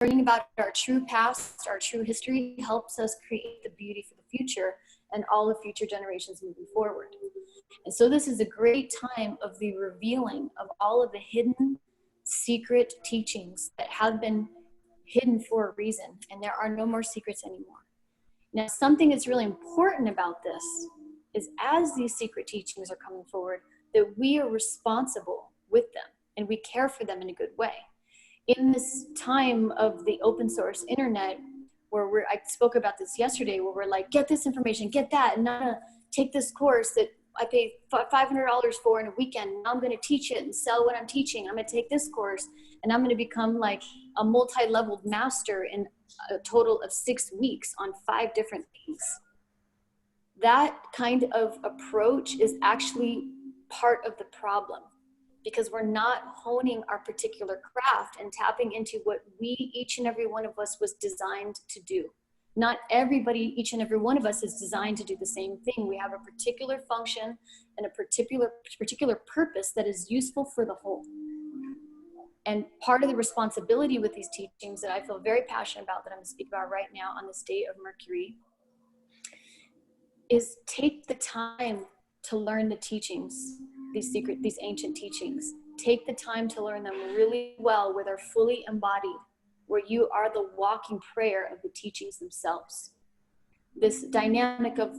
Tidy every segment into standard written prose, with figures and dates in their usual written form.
learning about our true past, our true history helps us create the beauty for the future and all the future generations moving forward. And so this is a great time of the revealing of all of the hidden, secret teachings that have been hidden for a reason, and there are no more secrets anymore. Now, something that's really important about this is as these secret teachings are coming forward, that we are responsible with them and we care for them in a good way. In this time of the open source internet, where I spoke about this yesterday, where we're like, get this information, get that, and I'm gonna take this course that I paid $500 for in a weekend. Now I'm going to teach it and sell what I'm teaching. I'm going to take this course and I'm going to become like a multi-leveled master in a total of 6 weeks on 5 different things. That kind of approach is actually part of the problem, because we're not honing our particular craft and tapping into what each and every one of us was designed to do. Not everybody, each and every one of us is designed to do the same thing. We have a particular function and a particular purpose that is useful for the whole. And part of the responsibility with these teachings that I feel very passionate about, that I'm going to speak about right now on this day of Mercury, is take the time to learn the teachings, these ancient teachings. Take the time to learn them really well, where they're fully embodied, where you are the walking prayer of the teachings themselves. This dynamic of,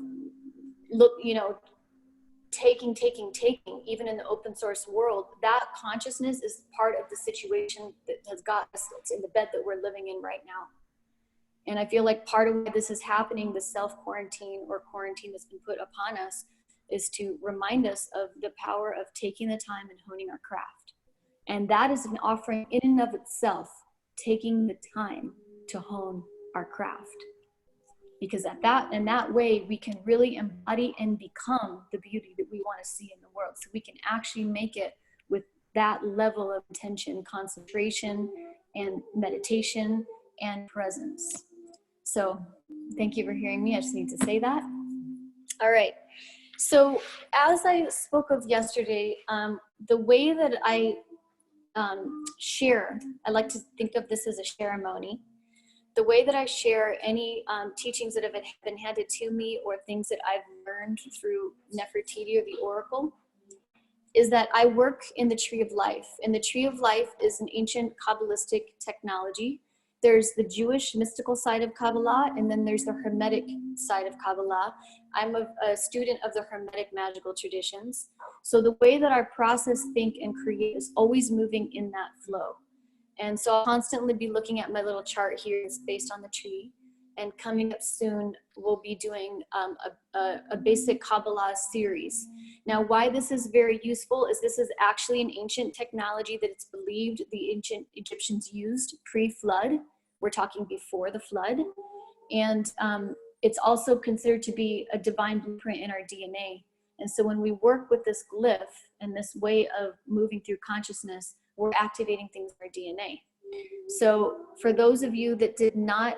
taking, even in the open source world, that consciousness is part of the situation that has got us in the bed that we're living in right now. And I feel like part of why this is happening, the self-quarantine or quarantine that's been put upon us, is to remind us of the power of taking the time and honing our craft. And that is an offering in and of itself, taking the time to hone our craft. Because in that way, we can really embody and become the beauty that we want to see in the world. So we can actually make it with that level of attention, concentration, and meditation, and presence. So thank you for hearing me. I just need to say that. All right. So as I spoke of yesterday, the way that I share, I like to think of this as a ceremony. The way that I share any teachings that have been handed to me or things that I've learned through Nefertiti or the Oracle is that I work in the Tree of Life. And the Tree of Life is an ancient Kabbalistic technology. There's the Jewish mystical side of Kabbalah, and then there's the Hermetic side of Kabbalah. I'm a student of the Hermetic magical traditions. So the way that I process, think, and create is always moving in that flow. And so I'll constantly be looking at my little chart here. It's based on the tree. And coming up soon, we'll be doing a basic Kabbalah series. Now, why this is very useful is this is actually an ancient technology that it's believed the ancient Egyptians used pre-flood. We're talking before the flood. And it's also considered to be a divine blueprint in our DNA. And so when we work with this glyph and this way of moving through consciousness, we're activating things in our DNA. So for those of you that did not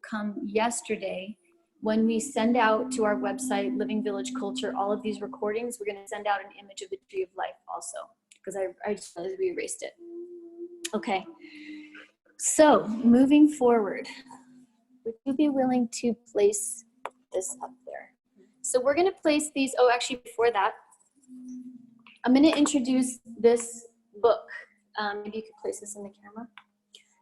come yesterday, when we send out to our website, Living Village Culture, all of these recordings, we're going to send out an image of the Tree of Life also, because I just realized we erased it. Okay, so moving forward, would you be willing to place this up there? So we're going to place these, actually before that, I'm going to introduce this book. Maybe you could place this in the camera.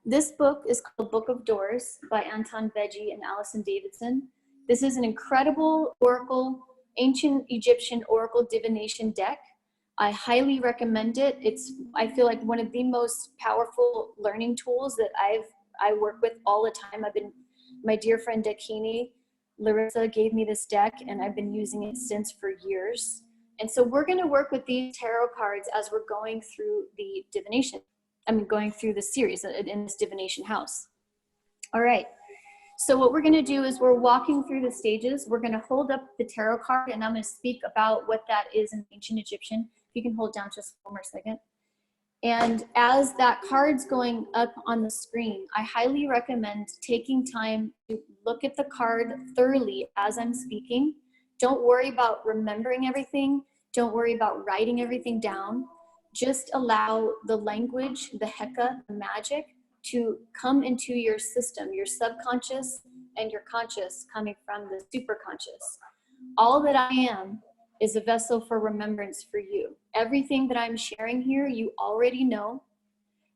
This book is called Book of Doors by Anton Veggie and Allison Davidson. This is an incredible oracle, ancient Egyptian oracle divination deck. I highly recommend it. It's, I feel like, one of the most powerful learning tools that I work with all the time. My dear friend Dakini, Larissa, gave me this deck, and I've been using it since for years. And so we're going to work with these tarot cards as we're going through the divination. Going through the series in this divination house. All right. So what we're going to do is we're walking through the stages. We're going to hold up the tarot card, and I'm going to speak about what that is in ancient Egyptian. If you can hold down just one more second. And as that card's going up on the screen, I highly recommend taking time to look at the card thoroughly as I'm speaking. Don't worry about remembering everything. Don't worry about writing everything down. Just allow the language, the Heka, the magic, to come into your system, your subconscious and your conscious coming from the superconscious. All that I am is a vessel for remembrance for you. Everything that I'm sharing here, you already know,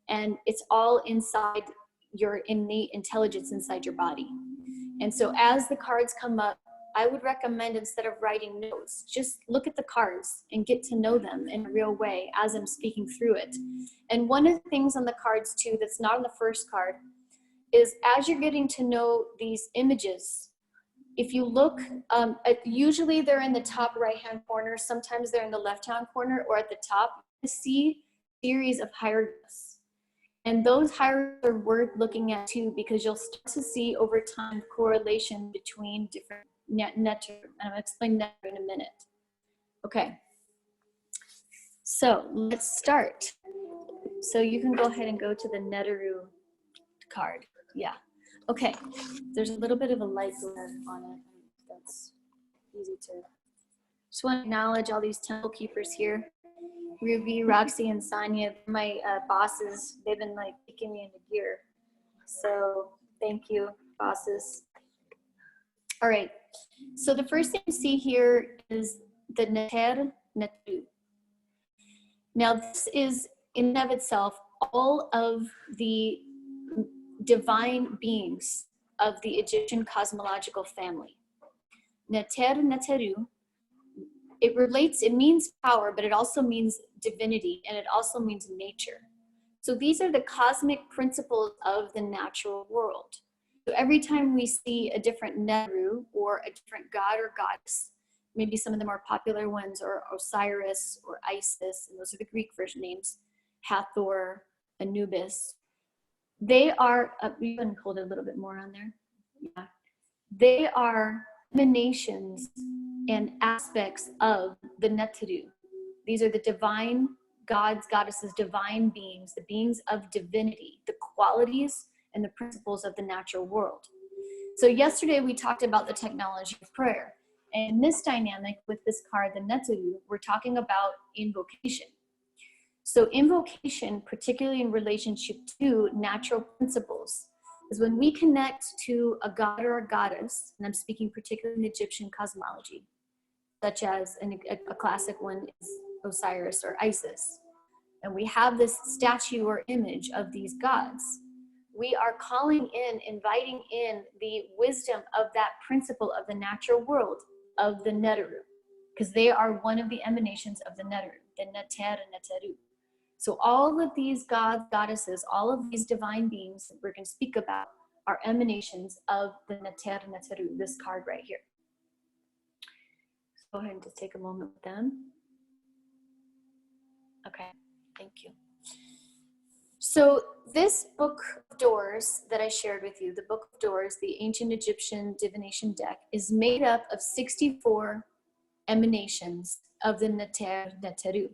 and it's all inside your innate intelligence inside your body. And so as the cards come up, I would recommend, instead of writing notes, just look at the cards and get to know them in a real way as I'm speaking through it. And one of the things on the cards too that's not on the first card is, as you're getting to know these images, if you look, usually they're in the top right-hand corner, sometimes they're in the left-hand corner or at the top, you see a series of hieroglyphs. And those hieroglyphs are worth looking at too, because you'll start to see over time correlation between different Neteru, and I'll explain Neteru in a minute. Okay, so let's start. So you can go ahead and go to the Neteru card. Yeah. Okay, there's a little bit of a light glare on it. That's easy to. Just want to acknowledge all these temple keepers here. Ruby, Roxy, and Sonia, my bosses. They've been like kicking me into gear. So thank you, bosses. All right, so the first thing you see here is the Neteru. Now this is in and of itself all of the divine beings of the Egyptian cosmological family. Neteru, it means power, but it also means divinity, and it also means nature. So these are the cosmic principles of the natural world. So every time we see a different Neteru or a different god or goddess, maybe some of the more popular ones are Osiris or Isis, and those are the Greek version names, Hathor, Anubis. They are, you can hold it a little bit more on there. Yeah. They are emanations and aspects of the Neteru. These are the divine gods, goddesses, divine beings, the beings of divinity, the qualities and the principles of the natural world. So yesterday we talked about the technology of prayer. And in this dynamic with this card, the Neteru, we're talking about invocation. So invocation, particularly in relationship to natural principles, is when we connect to a god or a goddess, and I'm speaking particularly in Egyptian cosmology, such as a classic one is Osiris or Isis. And we have this statue or image of these gods. We are calling in, inviting in the wisdom of that principle of the natural world of the Neteru, because they are one of the emanations of the Neteru, the Neteru. So all of these gods, goddesses, all of these divine beings that we're going to speak about are emanations of the Neteru, this card right here. So go ahead and just take a moment with them. Okay, thank you. So this book of doors that I shared with you, the book of doors, the ancient Egyptian divination deck, is made up of 64 emanations of the Neteru.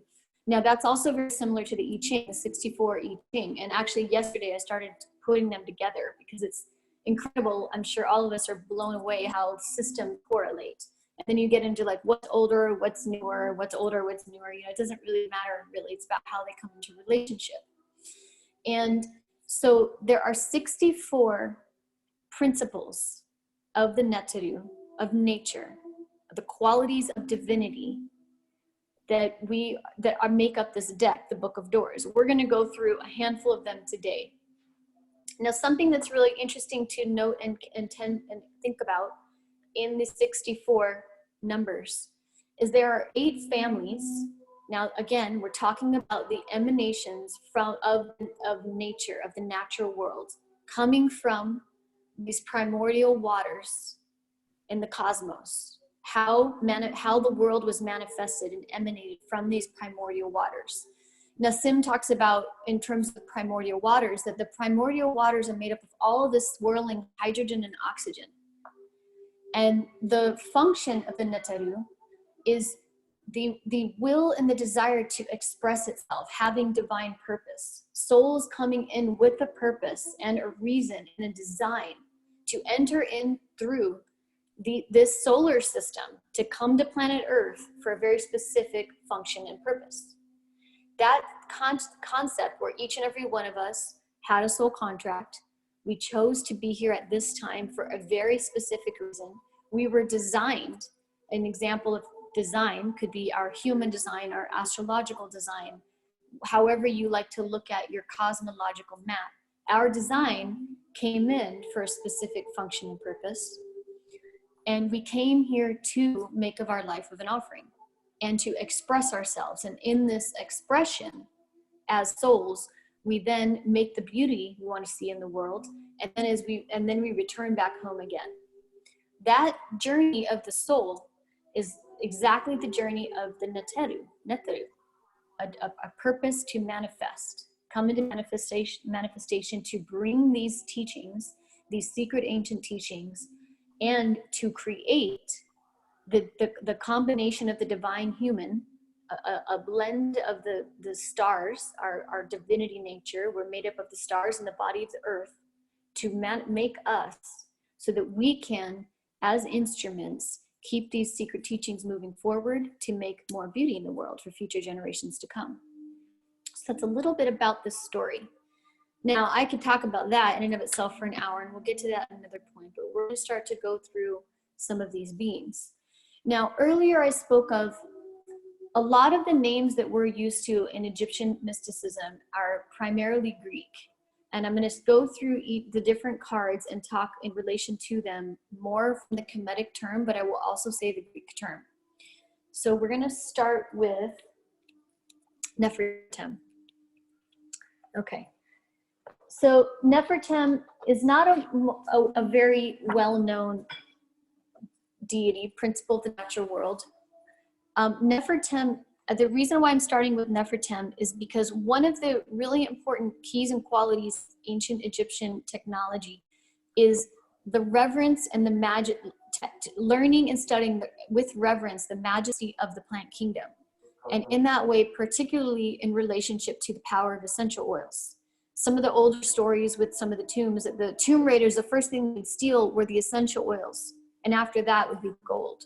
Now that's also very similar to the I Ching, the 64 I Ching. And actually yesterday I started putting them together because it's incredible. I'm sure all of us are blown away how systems correlate. And then you get into like what's older, what's newer, what's older, what's newer. You know, it doesn't really matter really. It's about how they come into relationship. And so there are 64 principles of the Neteru, of nature, the qualities of divinity that make up this deck, the Book of Doors. We're going to go through a handful of them today. Now, something that's really interesting to note and think about in the 64 numbers is there are 8 families. Now, again, we're talking about the emanations of nature, of the natural world, coming from these primordial waters in the cosmos. How the world was manifested and emanated from these primordial waters. Nassim talks about, in terms of primordial waters, that the primordial waters are made up of all of this swirling hydrogen and oxygen. And the function of the Neteru is the will and the desire to express itself, having divine purpose. Souls coming in with a purpose and a reason and a design to enter in through this solar system to come to planet Earth for a very specific function and purpose. That concept where each and every one of us had a soul contract. We chose to be here at this time for a very specific reason. We were designed. An example of design could be our human design, our astrological design, however you like to look at your cosmological map. Our design came in for a specific function and purpose. And we came here to make of our life of an offering and to express ourselves. And in this expression, as souls, we then make the beauty we want to see in the world. And then we return back home again. That journey of the soul is exactly the journey of the Neteru, a purpose to manifest, come into manifestation to bring these teachings, these secret ancient teachings, and to create the combination of the divine human, a blend of the stars, our divinity nature. We're made up of the stars and the body of the earth to make us so that we can, as instruments, keep these secret teachings moving forward to make more beauty in the world for future generations to come. So that's a little bit about this story. Now, I could talk about that in and of itself for an hour, and we'll get to that at another point, but we're going to start to go through some of these beings. Now, earlier I spoke of a lot of the names that we're used to in Egyptian mysticism are primarily Greek. And I'm going to go through the different cards and talk in relation to them more from the Kemetic term, but I will also say the Greek term. So we're going to start with Nefertem. Okay. So Nefertem is not a very well-known deity, principle of the natural world. Nefertem, the reason why I'm starting with Nefertem is because one of the really important keys and qualities of ancient Egyptian technology is the reverence and the magic, learning and studying with reverence the majesty of the plant kingdom. And in that way, particularly in relationship to the power of essential oils. Some of the older stories with some of the tombs, the tomb raiders, the first thing they'd steal were the essential oils. And after that would be gold.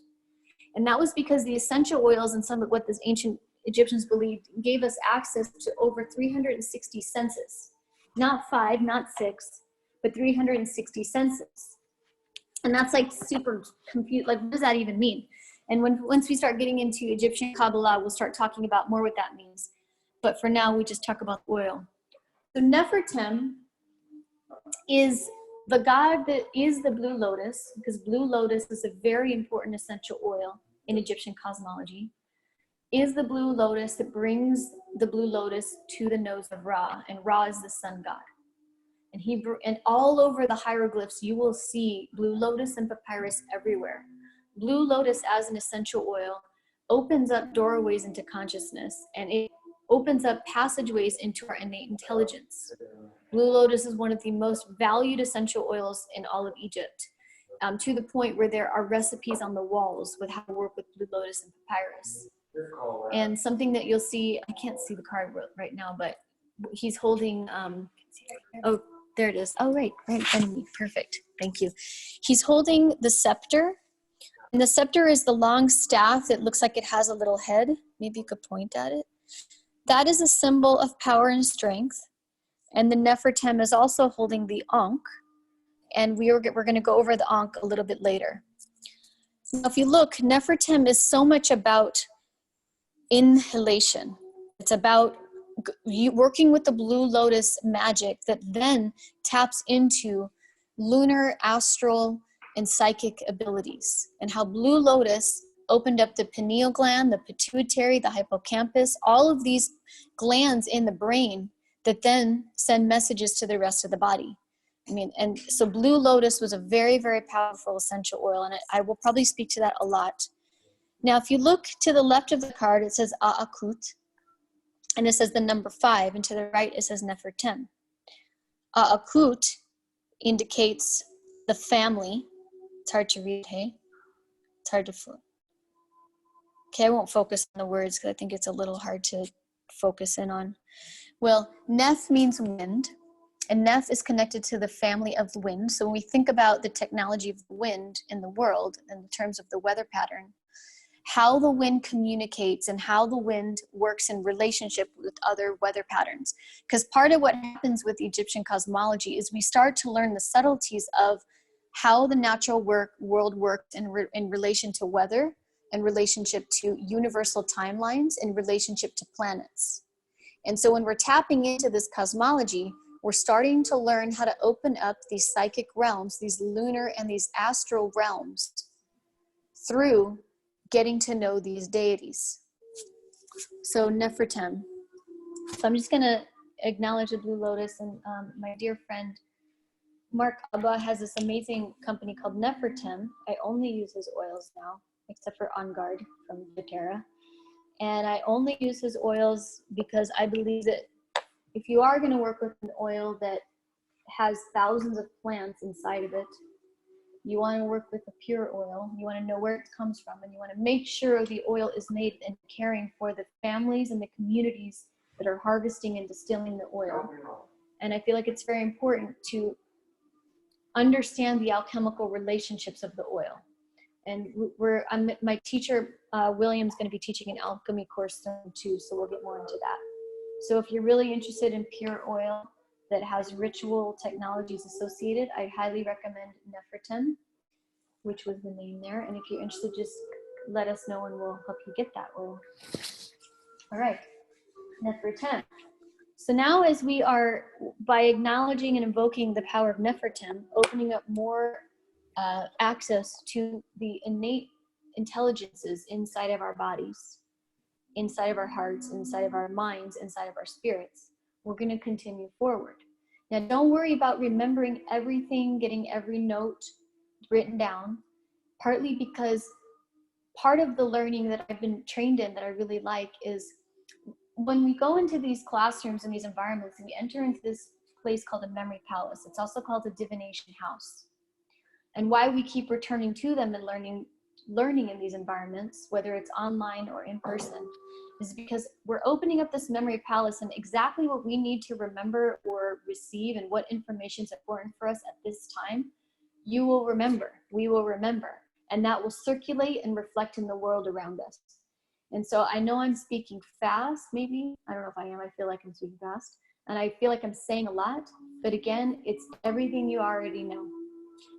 And that was because the essential oils and some of what the ancient Egyptians believed gave us access to over 360 senses. Not 5, not 6, but 360 senses. And that's like super like what does that even mean? And once we start getting into Egyptian Kabbalah, we'll start talking about more what that means. But for now, we just talk about oil. So Nefertem is the god that is the blue lotus, because blue lotus is a very important essential oil in Egyptian cosmology, is the blue lotus that brings the blue lotus to the nose of Ra, and Ra is the sun god. And and all over the hieroglyphs, you will see blue lotus and papyrus everywhere. Blue lotus as an essential oil opens up doorways into consciousness, and it opens up passageways into our innate intelligence. Blue lotus is one of the most valued essential oils in all of Egypt, to the point where there are recipes on the walls with how to work with blue lotus and papyrus. And something that you'll see, I can't see the card right now, but he's holding, oh, there it is. Oh, right in front of me. Perfect. Thank you. He's holding the scepter. And the scepter is the long staff that looks like it has a little head. Maybe you could point at it. That is a symbol of power and strength. And the Nefertem is also holding the Ankh. And we're going to go over the Ankh a little bit later. Now, if you look, Nefertem is so much about inhalation. It's about working with the blue lotus magic that then taps into lunar, astral, and psychic abilities, and how blue lotus opened up the pineal gland, the pituitary, the hippocampus, all of these glands in the brain that then send messages to the rest of the body. I mean, and so blue lotus was a very, very powerful essential oil, and I will probably speak to that a lot. Now, if you look to the left of the card, it says A'akut, and it says the number 5, and to the right, it says Nefertem. A'akut indicates the family. It's hard to read, hey? It's hard to okay, I won't focus on the words because I think it's a little hard to focus in on. Well, Nef means wind, and Nef is connected to the family of the wind. So when we think about the technology of the wind in the world in terms of the weather pattern, how the wind communicates and how the wind works in relationship with other weather patterns. Because part of what happens with Egyptian cosmology is we start to learn the subtleties of how the natural world works in relation to weather, in relationship to universal timelines, in relationship to planets. And so when we're tapping into this cosmology, we're starting to learn how to open up these psychic realms, these lunar and these astral realms, through getting to know these deities. So Nefertem. So I'm just gonna acknowledge the Blue Lotus, and my dear friend Mark Abba has this amazing company called Nefertem. I only use his oils now, except for On Guard from doTERRA. And I only use his oils because I believe that if you are gonna work with an oil that has thousands of plants inside of it, you want to work with a pure oil, you want to know where it comes from, and you want to make sure the oil is made and caring for the families and the communities that are harvesting and distilling the oil. And I feel like it's very important to understand the alchemical relationships of the oil. And my teacher, William's going to be teaching an alchemy course soon too, so we'll get more into that. So if you're really interested in pure oil that has ritual technologies associated, I highly recommend Nefertem, which was the name there. And if you're interested, just let us know and we'll help you get that oil. All right, Nefertem. So now as we are, by acknowledging and invoking the power of Nefertem, opening up more access to the innate intelligences inside of our bodies, inside of our hearts, inside of our minds, inside of our spirits, we're going to continue forward. Now, don't worry about remembering everything, getting every note written down, partly because part of the learning that I've been trained in that I really like is when we go into these classrooms and these environments and we enter into this place called a memory palace, it's also called a divination house. And why we keep returning to them and learning in these environments, whether it's online or in person, is because we're opening up this memory palace, and exactly what we need to remember or receive and what information is important for us at this time, you will remember, we will remember, and that will circulate and reflect in the world around us. And so I know I'm speaking fast, maybe, I don't know if I am, I feel like I'm speaking fast, and I feel like I'm saying a lot, but again, it's everything you already know.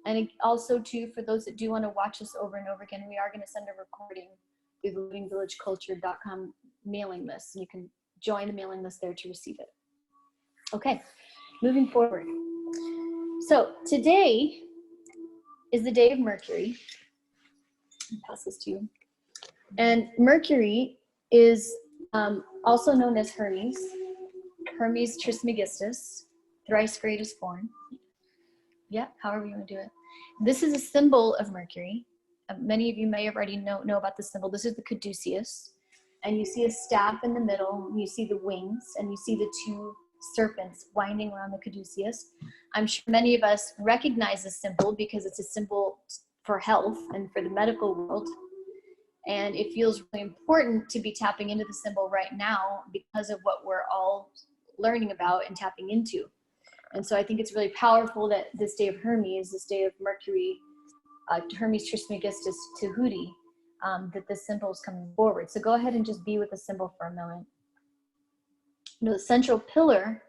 And also too, for those that do want to watch us over and over again, we are going to send a recording through the livingvillageculture.com mailing list. You can join the mailing list there to receive it. Okay, moving forward. So today is the day of Mercury. I'll pass this to you. And Mercury is also known as Hermes, Hermes Trismegistus, thrice greatest born. Yeah, however you want to do it. This is a symbol of Mercury. Many of you may already know about this symbol. This is the caduceus. And you see a staff in the middle, and you see the wings, and you see the two serpents winding around the caduceus. I'm sure many of us recognize this symbol because it's a symbol for health and for the medical world. And it feels really important to be tapping into the symbol right now because of what we're all learning about and tapping into. And so I think it's really powerful that this day of Hermes, this day of Mercury, Hermes Trismegistus Tahuti, that this symbol is coming forward. So go ahead and just be with the symbol for a moment. You know, the central pillar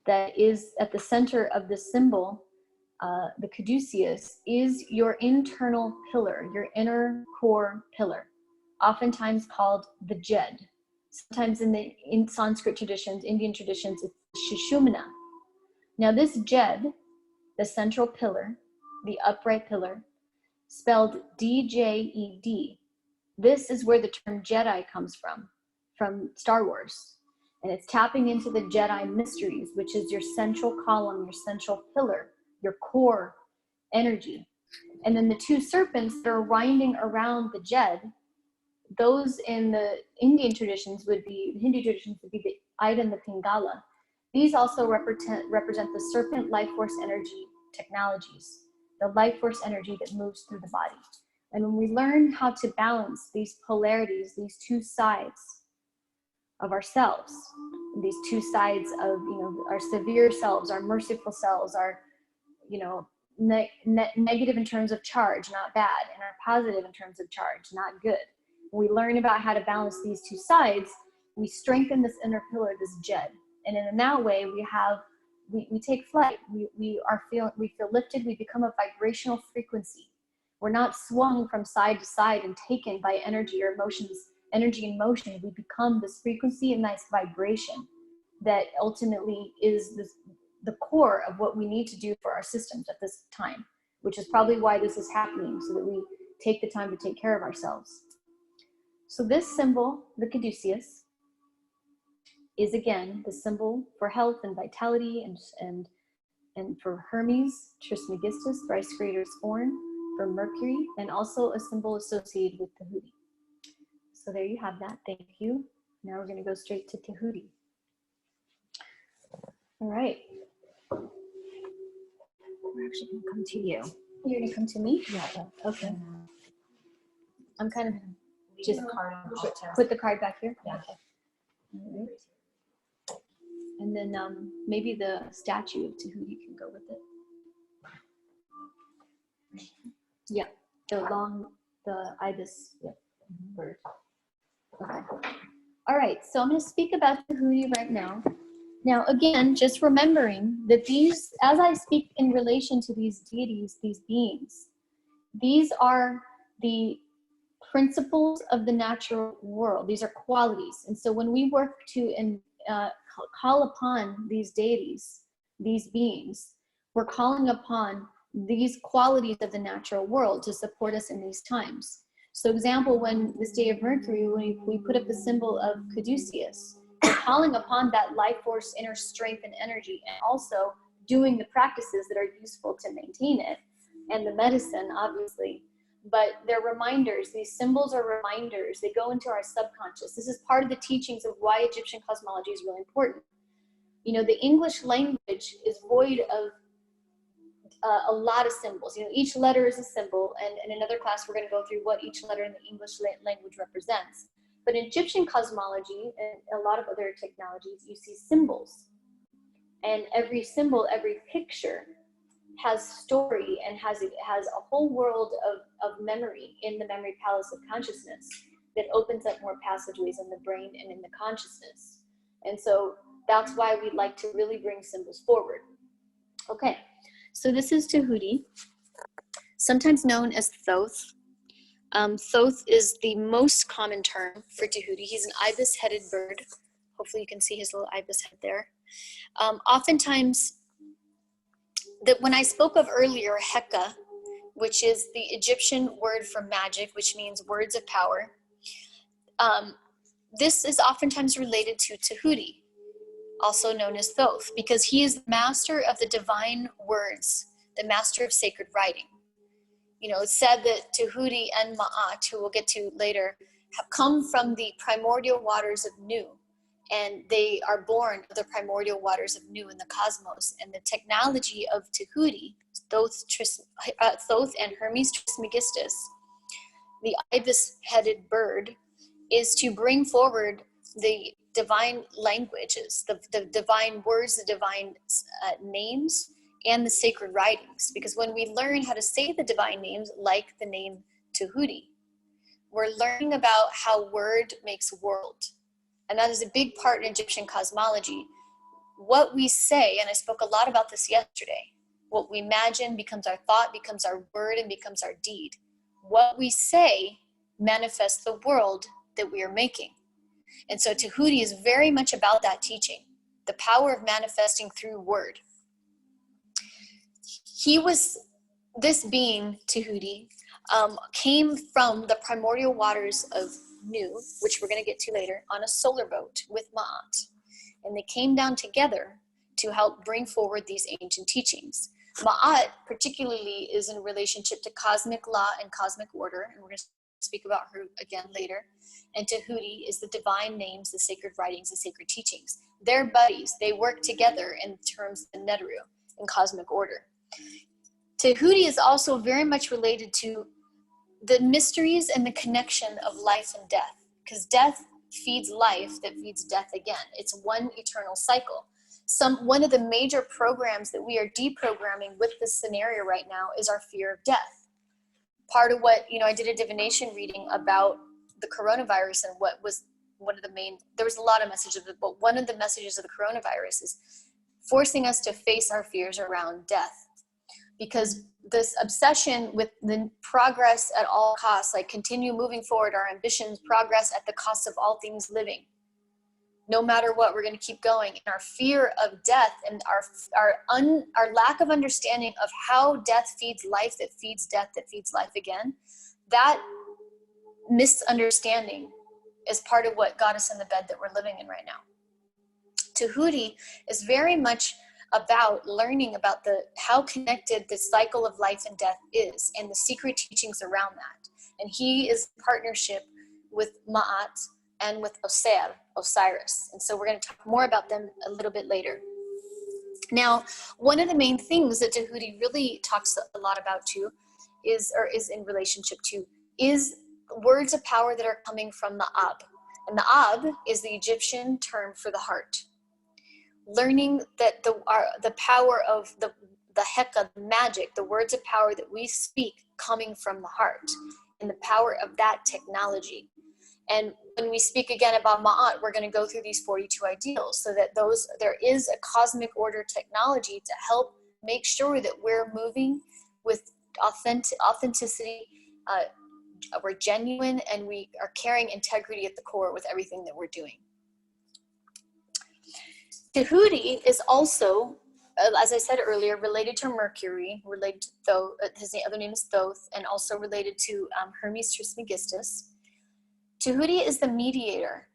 that is at the center of the symbol, the caduceus, is your internal pillar, your inner core pillar, oftentimes called the Jed. Sometimes in Sanskrit traditions, Indian traditions, it's Sushumna. Now this Jed, the central pillar, the upright pillar, spelled D-J-E-D. This is where the term Jedi comes from Star Wars. And it's tapping into the Jedi mysteries, which is your central column, your central pillar, your core energy. And then the two serpents that are winding around the Jed, those in the Indian traditions would be, Hindu traditions would be the Ida and the Pingala. These also represent the serpent life force energy technologies, the life force energy that moves through the body. And when we learn how to balance these polarities, these two sides of ourselves, these two sides of, you know, our severe selves, our merciful selves, our, you know, negative in terms of charge, not bad, and our positive in terms of charge, not good. we learn about how to balance these two sides, we strengthen this inner pillar, this jed. And in that way, we take flight. We feel lifted. We become a vibrational frequency. We're not swung from side to side and taken by energy or emotions, energy and motion. We become this frequency and this vibration that ultimately is the core of what we need to do for our systems at this time, which is probably why this is happening, so that we take the time to take care of ourselves. So this symbol, the caduceus, is again the symbol for health and vitality, and for Hermes, Trismegistus, thrice creator's horn, for Mercury, and also a symbol associated with Tahuti. So there you have that. Thank you. Now we're going to go straight to Tahuti. All right. We're actually going to come to you. You're going to come to me? Yeah. Okay. I'm kind of just put the card back here. Yeah. Okay. All right. And then maybe the statue of Tahuti can go with it. Yeah, the ibis bird. Okay. All right, so I'm going to speak about Tahuti right now. Now, again, just remembering that these, as I speak in relation to these deities, these beings, these are the principles of the natural world. These are qualities. And so when we work to call upon these deities, these beings, we're calling upon these qualities of the natural world to support us in these times. So example, when this day of Mercury, when we put up the symbol of caduceus, we're calling upon that life force, inner strength and energy, and also doing the practices that are useful to maintain it, and the medicine, obviously. But they're reminders. These symbols are reminders. They go into our subconscious. This is part of the teachings of why Egyptian cosmology is really important. You know, the English language is void of a lot of symbols. You know, each letter is a symbol, and in another class we're going to go through what each letter in the English language represents. But in Egyptian cosmology and a lot of other technologies, you see symbols. And every symbol, every picture has story and has a whole world of memory in the memory palace of consciousness that opens up more passageways in the brain and in the consciousness. And so that's why we like to really bring symbols forward. Okay, so this is Tahuti, sometimes known as Thoth. Thoth is the most common term for Tahuti. He's an ibis-headed bird. Hopefully you can see his little ibis head there. Oftentimes, when I spoke of earlier, Heka, which is the Egyptian word for magic, which means words of power, this is oftentimes related to Tahuti, also known as Thoth, because he is the master of the divine words, the master of sacred writing. You know, it's said that Tahuti and Ma'at, who we'll get to later, have come from the primordial waters of Nu, and they are born of the primordial waters of Nu in the cosmos. And the technology of Tahuti, Thoth and Hermes Trismegistus, the ibis-headed bird, is to bring forward the divine languages, the divine words, the divine names, and the sacred writings. Because when we learn how to say the divine names, like the name Tahuti, we're learning about how word makes world. And that is a big part in Egyptian cosmology. What we say, and I spoke a lot about this yesterday, what we imagine becomes our thought, becomes our word, and becomes our deed. What we say manifests the world that we are making. And so Tahuti is very much about that teaching, the power of manifesting through word. This being, Tahuti, came from the primordial waters of Nu, which we're going to get to later, on a solar boat with Ma'at. And they came down together to help bring forward these ancient teachings. Ma'at particularly is in relationship to cosmic law and cosmic order, and we're going to speak about her again later. And Tahuti is the divine names, the sacred writings, the sacred teachings. They're buddies. They work together in terms of Neteru in cosmic order. Tahuti is also very much related to the mysteries and the connection of life and death, because death feeds life that feeds death again. It's one eternal cycle. One of the major programs that we are deprogramming with this scenario right now is our fear of death. Part of what, I did a divination reading about the coronavirus and what was one of the main, there was a lot of messages, but one of the messages of the coronavirus is forcing us to face our fears around death. Because this obsession with the progress at all costs, like continue moving forward, our ambitions, progress at the cost of all things living. No matter what, we're going to keep going. And our fear of death and our lack of understanding of how death feeds life, that feeds death, that feeds life again, that misunderstanding is part of what got us in the bed that we're living in right now. Tahuti is very much about learning about how connected the cycle of life and death is and the secret teachings around that. And he is in partnership with Ma'at and with Osiris. And so we're going to talk more about them a little bit later. Now, one of the main things that Tahuti really talks a lot about too is in relationship to, is words of power that are coming from the Ab. And the Ab is the Egyptian term for the heart. Learning that the power of the Heka, the magic, the words of power that we speak coming from the heart, and the power of that technology. And when we speak again about Ma'at, we're going to go through these 42 ideals so that there is a cosmic order technology to help make sure that we're moving with authenticity, we're genuine, and we are carrying integrity at the core with everything that we're doing. Tahuti is also, as I said earlier, related to Mercury, related to Thoth, his other name is Thoth, and also related to Hermes Trismegistus. Tahuti is the mediator,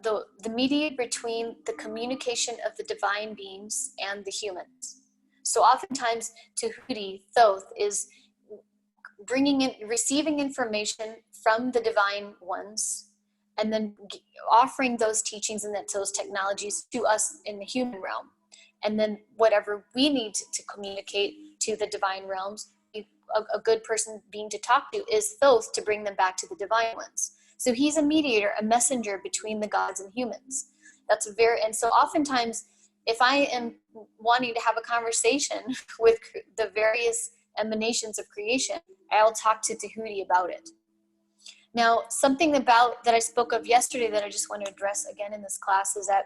the mediator between the communication of the divine beings and the humans. So oftentimes Tahuti, Thoth, is receiving information from the divine ones, and then offering those teachings and those technologies to us in the human realm. And then whatever we need to communicate to the divine realms, a good person being to talk to is Thoth, to bring them back to the divine ones. So he's a mediator, a messenger between the gods and humans. And so oftentimes, if I am wanting to have a conversation with the various emanations of creation, I'll talk to Tahuti about it. Now, something that I spoke of yesterday that I just want to address again in this class is that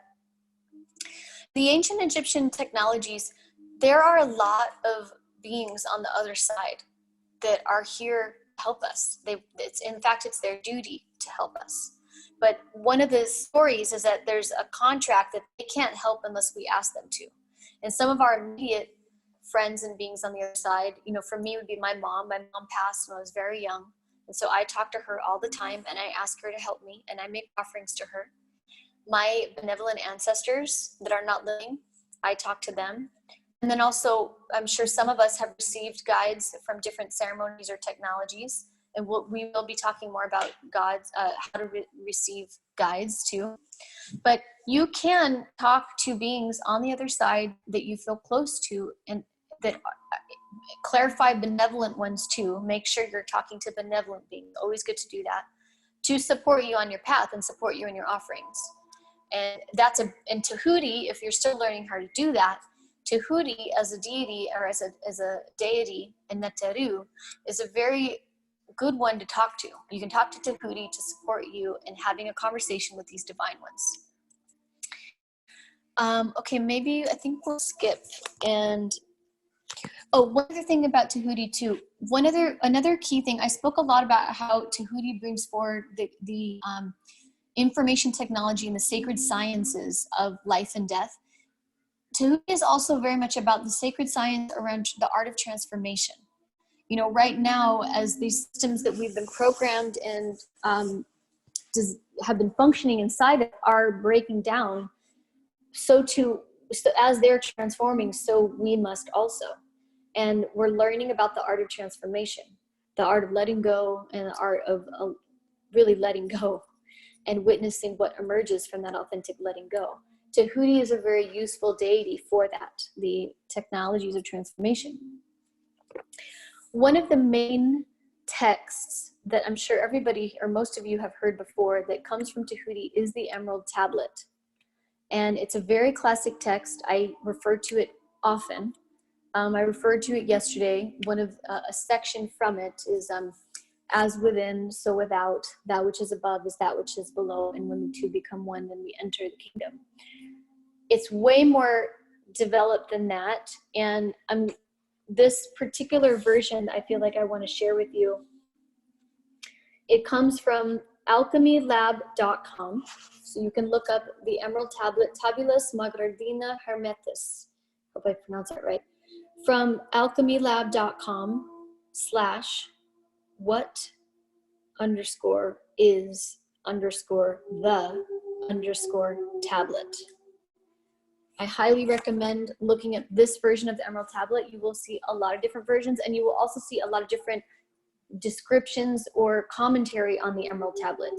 the ancient Egyptian technologies, there are a lot of beings on the other side that are here to help us. In fact, it's their duty to help us. But one of the stories is that there's a contract that they can't help unless we ask them to. And some of our immediate friends and beings on the other side, for me would be my mom. My mom passed when I was very young. And so I talk to her all the time, and I ask her to help me, and I make offerings to her. My benevolent ancestors that are not living, I talk to them. And then also, I'm sure some of us have received guides from different ceremonies or technologies, and we will be talking more about guides, how to receive guides too. But you can talk to beings on the other side that you feel close to, and that clarify benevolent ones too. Make sure you're talking to benevolent beings. Always good to do that, to support you on your path and support you in your offerings. And and Tahuti, if you're still learning how to do that, Tahuti as a deity or as a deity in Neteru is a very good one to talk to. You can talk to Tahuti to support you in having a conversation with these divine ones. Okay, maybe I think we'll skip. And one other thing about Tahuti too. Another key thing, I spoke a lot about how Tahuti brings forward the information technology and the sacred sciences of life and death. Tahuti is also very much about the sacred science around the art of transformation. Right now, as these systems that we've been programmed and have been functioning inside it are breaking down, so as they're transforming, so we must also. And we're learning about the art of transformation, the art of letting go, and the art of really letting go and witnessing what emerges from that authentic letting go. Tahuti is a very useful deity for that, the technologies of transformation. One of the main texts that I'm sure everybody or most of you have heard before that comes from Tahuti is the Emerald Tablet. And it's a very classic text. I refer to it often. I referred to it yesterday. A section from it is as within, so without, that which is above is that which is below, and when the two become one, then we enter the kingdom. It's way more developed than that, and this particular version I feel like I want to share with you. It comes from alchemylab.com, so you can look up the Emerald Tablet, Tabulus Magardina Hermetis. Hope I pronounced that right. From alchemy-lab.com/what_is_the_tablet. I highly recommend looking at this version of the Emerald Tablet. You will see a lot of different versions, and you will also see a lot of different descriptions or commentary on the Emerald Tablet.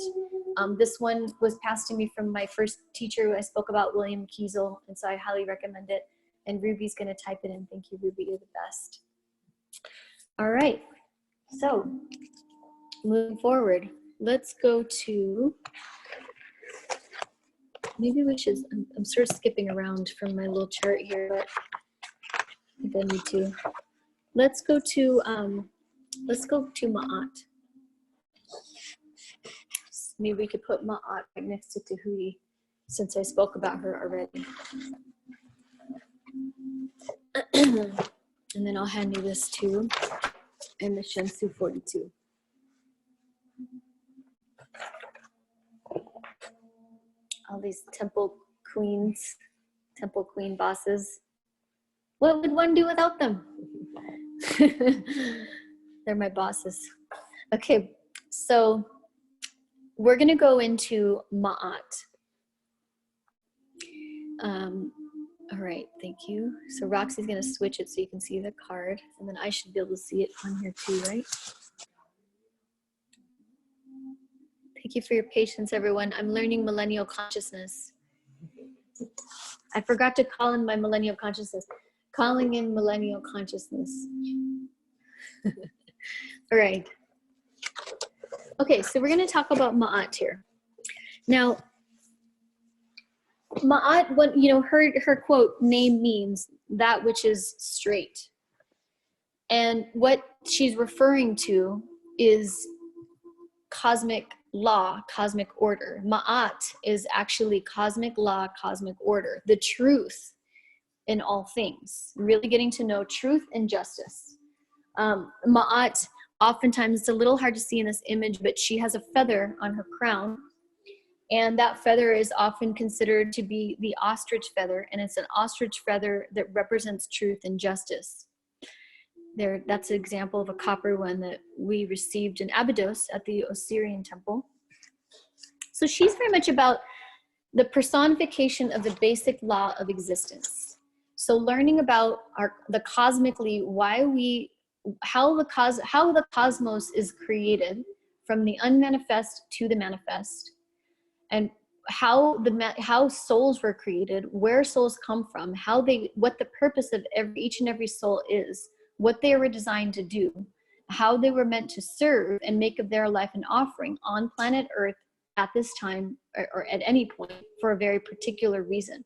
This one was passed to me from my first teacher who I spoke about, William Kiesel, and so I highly recommend it. And Ruby's gonna type it in. Thank you, Ruby, you're the best. All right, so moving forward, let's go to, maybe we should, I'm sort of skipping around from my little chart here, but I think I need to. Let's go to Ma'at. Maybe we could put Ma'at right next to Tahuti, since I spoke about her already. And then I'll hand you this too, and the Shensu 42. All these temple queens, temple queen bosses. What would one do without them? They're my bosses. Okay, so we're gonna go into Ma'at. All right, thank you. So Roxy's gonna switch it so you can see the card, and then I should be able to see it on here too, right? Thank you for your patience, everyone. I'm learning millennial consciousness. I forgot to call in my millennial consciousness. Calling in millennial consciousness. All right. Okay, so we're gonna talk about Ma'at here. Now, Ma'at, what, you know, her quote, name means that which is straight. And what she's referring to is cosmic law, cosmic order. Ma'at is actually cosmic law, cosmic order, the truth in all things, really getting to know truth and justice. Ma'at, oftentimes it's a little hard to see in this image, but she has a feather on her crown. And that feather is often considered to be the ostrich feather, and it's an ostrich feather that represents truth and justice. That's an example of a copper one that we received in Abydos at the Osirian temple. So she's very much about the personification of the basic law of existence. So learning about the cosmically, how the cosmos is created from the unmanifest to the manifest, and how souls were created, where souls come from, what the purpose of each and every soul is, what they were designed to do, how they were meant to serve and make of their life an offering on planet Earth at this time or at any point for a very particular reason.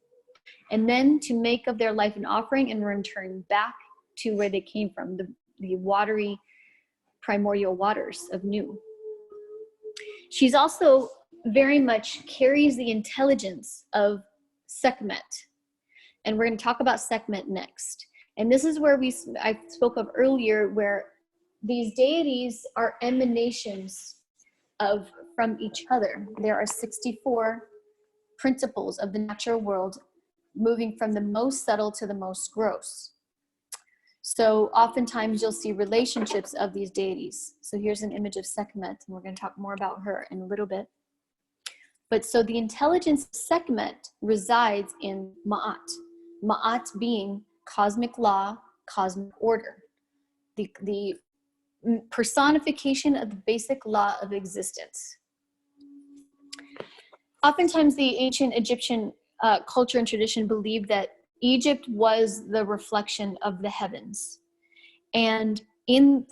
And then to make of their life an offering and return back to where they came from, the watery primordial waters of Nu. She's also very much carries the intelligence of Sekhmet. And we're going to talk about Sekhmet next. And this is where I spoke of earlier, where these deities are emanations from each other. There are 64 principles of the natural world, moving from the most subtle to the most gross. So oftentimes you'll see relationships of these deities. So here's an image of Sekhmet, and we're going to talk more about her in a little bit. But so the intelligence of Sekhmet resides in Ma'at. Ma'at being cosmic law, cosmic order. The personification of the basic law of existence. Oftentimes the ancient Egyptian culture and tradition believed that Egypt was the reflection of the heavens. And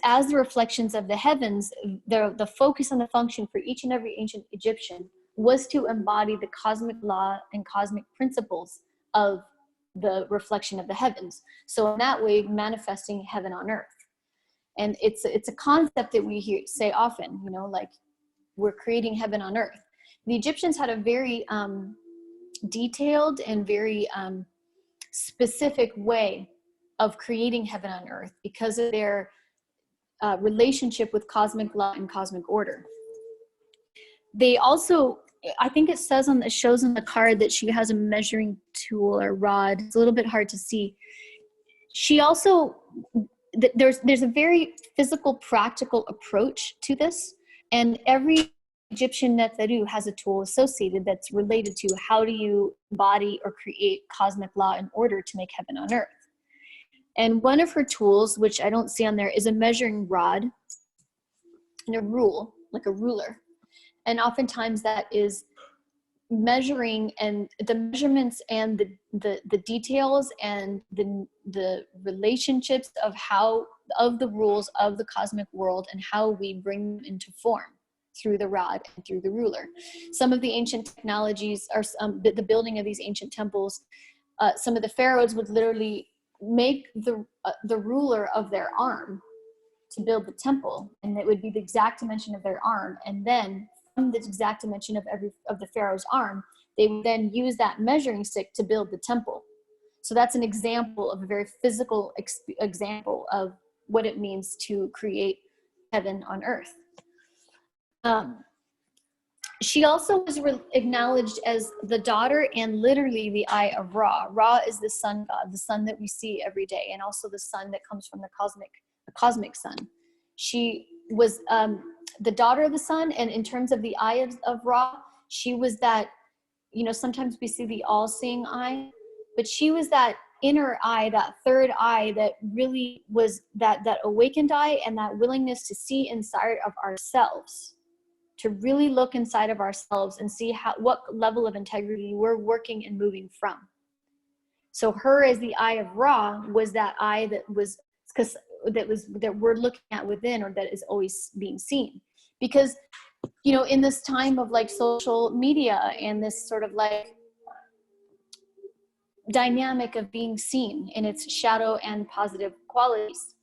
as the reflections of the heavens, the focus and the function for each and every ancient Egyptian was to embody the cosmic law and cosmic principles of the reflection of the heavens. So in that way, manifesting heaven on earth. And it's a concept that we say often, you know, like we're creating heaven on earth. The Egyptians had a very detailed and very specific way of creating heaven on earth because of their relationship with cosmic law and cosmic order. They also, I think it says on the shows on the card that she has a measuring tool or rod. It's a little bit hard to see. She also, there's a very physical, practical approach to this, and every Egyptian Neteru has a tool associated that's related to how do you embody or create cosmic law and order to make heaven on earth. And one of her tools, which I don't see on there, is a measuring rod and a rule, like a ruler. And oftentimes that is measuring, and the measurements and the details and the relationships of the rules of the cosmic world and how we bring them into form through the rod and through the ruler. Some of the ancient technologies are the building of these ancient temples. Some of the pharaohs would literally make the ruler of their arm to build the temple, and it would be the exact dimension of their arm, and then from the exact dimension of the pharaoh's arm, they would then use that measuring stick to build the temple. So that's an example of a very physical example of what it means to create heaven on earth. She also was acknowledged as the daughter and literally the eye of Ra. Ra is the sun god, the sun that we see every day, and also the sun that comes from the cosmic sun. She was the daughter of the sun, and in terms of the eye of Ra, she was that, you know, sometimes we see the all-seeing eye, but she was that inner eye, that third eye that really was that awakened eye and that willingness to see inside of ourselves, to really look inside of ourselves and see what level of integrity we're working and moving from. So her as the eye of Ra was that eye that we're looking at within, or that is always being seen. Because, you know, in this time of like social media and this sort of like dynamic of being seen in its shadow and positive qualities,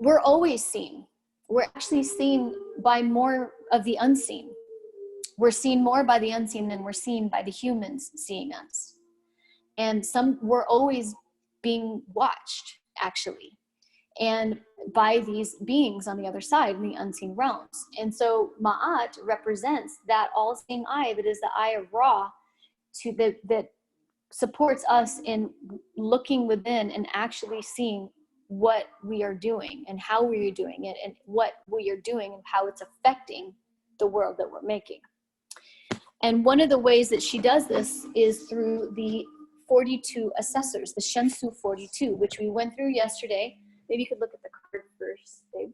we're always seen. We're actually seen by more of the unseen. We're seen more by the unseen than we're seen by the humans seeing us. And we're always being watched, actually, and by these beings on the other side in the unseen realms. And so Ma'at represents that all-seeing eye that is the eye of Ra, that supports us in looking within and actually seeing what we are doing and how we are doing it and what we are doing and how it's affecting the world that we're making. And one of the ways that she does this is through the 42 assessors, the Shamsu 42, which we went through yesterday. Maybe you could look at the card first, babe.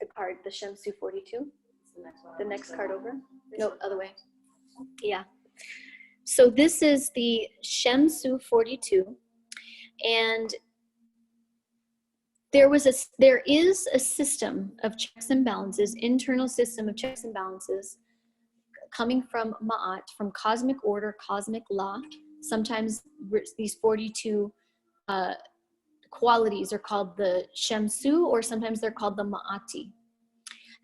The card, the Shamsu 42. The next card over. No, other way. Yeah. So this is the Shamsu 42, and there is a system of checks and balances, internal system of checks and balances, coming from Ma'at, from cosmic order, cosmic law. Sometimes these 42 qualities are called the Shamsu, or sometimes they're called the Ma'ati.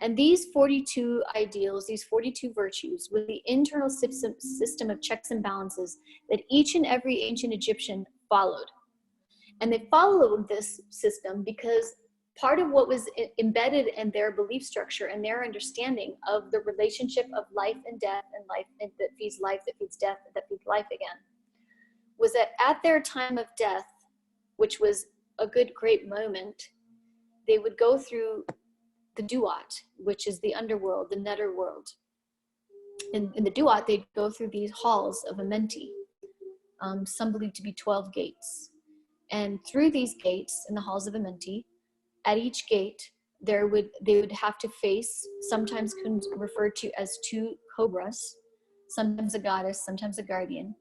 And these 42 ideals, these 42 virtues, with the internal system of checks and balances that each and every ancient Egyptian followed. And they followed this system because part of what was embedded in their belief structure and their understanding of the relationship of life and death, and life that feeds life, that feeds death, that feeds life again, was that at their time of death, which was a great moment, they would go through the Duat, which is the underworld, the Neteru world. In the Duat, they'd go through these halls of Amenti, some believed to be 12 gates. And through these gates in the halls of Amenti, at each gate, they would have to face, sometimes referred to as two cobras, sometimes a goddess, sometimes a guardian.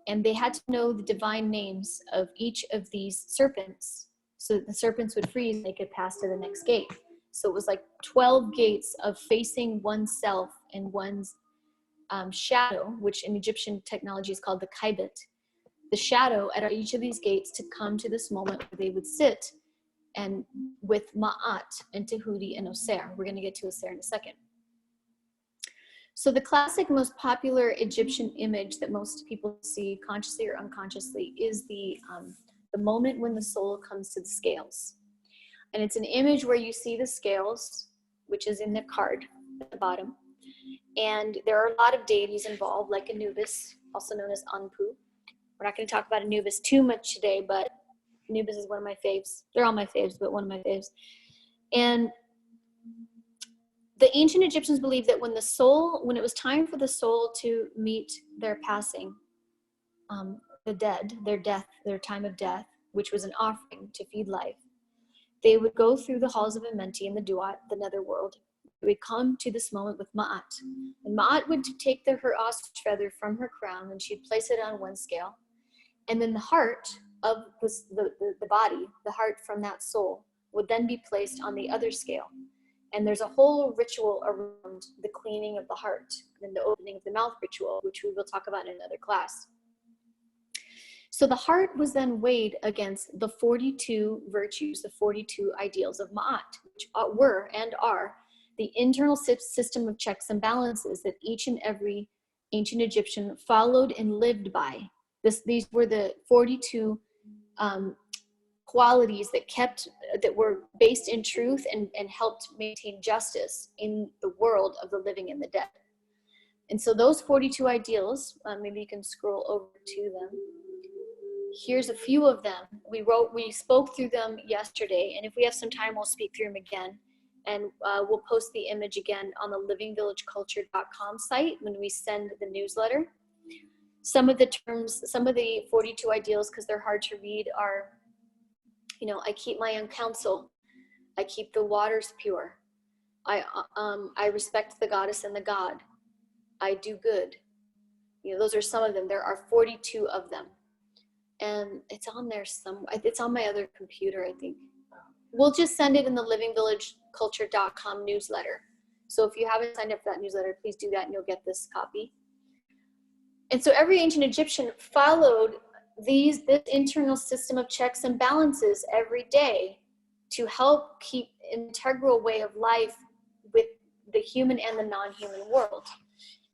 And they had to know the divine names of each of these serpents, so that the serpents would freeze and they could pass to the next gate. So it was like 12 gates of facing oneself and one's shadow, which in Egyptian technology is called the kaibet. The shadow at each of these gates to come to this moment where they would sit and with Ma'at and Tahuti and Oser. We're going to get to Oser in a second. So the classic, most popular Egyptian image that most people see consciously or unconsciously is the moment when the soul comes to the scales. And it's an image where you see the scales, which is in the card at the bottom. And there are a lot of deities involved, like Anubis, also known as Anpu. We're not going to talk about Anubis too much today, but Anubis is one of my faves. They're all my faves, but one of my faves. And the ancient Egyptians believed that when it was time for the soul to meet their passing, the dead, their time of death, which was an offering to feed life, they would go through the halls of Amenti in the Duat, the netherworld. They would come to this moment with Ma'at. And Ma'at would take her ostrich feather from her crown and she'd place it on one scale. And then the heart of the body, the heart from that soul, would then be placed on the other scale. And there's a whole ritual around the cleaning of the heart and the opening of the mouth ritual, which we will talk about in another class. So the heart was then weighed against the 42 virtues, the 42 ideals of Ma'at, which were and are the internal system of checks and balances that each and every ancient Egyptian followed and lived by. These were the 42 qualities that were based in truth and helped maintain justice in the world of the living and the dead. And so those 42 ideals, maybe you can scroll over to them. Here's a few of them. We spoke through them yesterday, and if we have some time, we'll speak through them again. And we'll post the image again on the livingvillageculture.com site when we send the newsletter. Some of the terms, some of the 42 ideals, because they're hard to read, are, I keep my own counsel. I keep the waters pure. I respect the goddess and the god. I do good. Those are some of them. There are 42 of them. And it's on there it's on my other computer, I think. We'll just send it in the livingvillageculture.com newsletter. So if you haven't signed up for that newsletter, please do that and you'll get this copy. And so every ancient Egyptian followed this internal system of checks and balances every day to help keep an integral way of life with the human and the non-human world.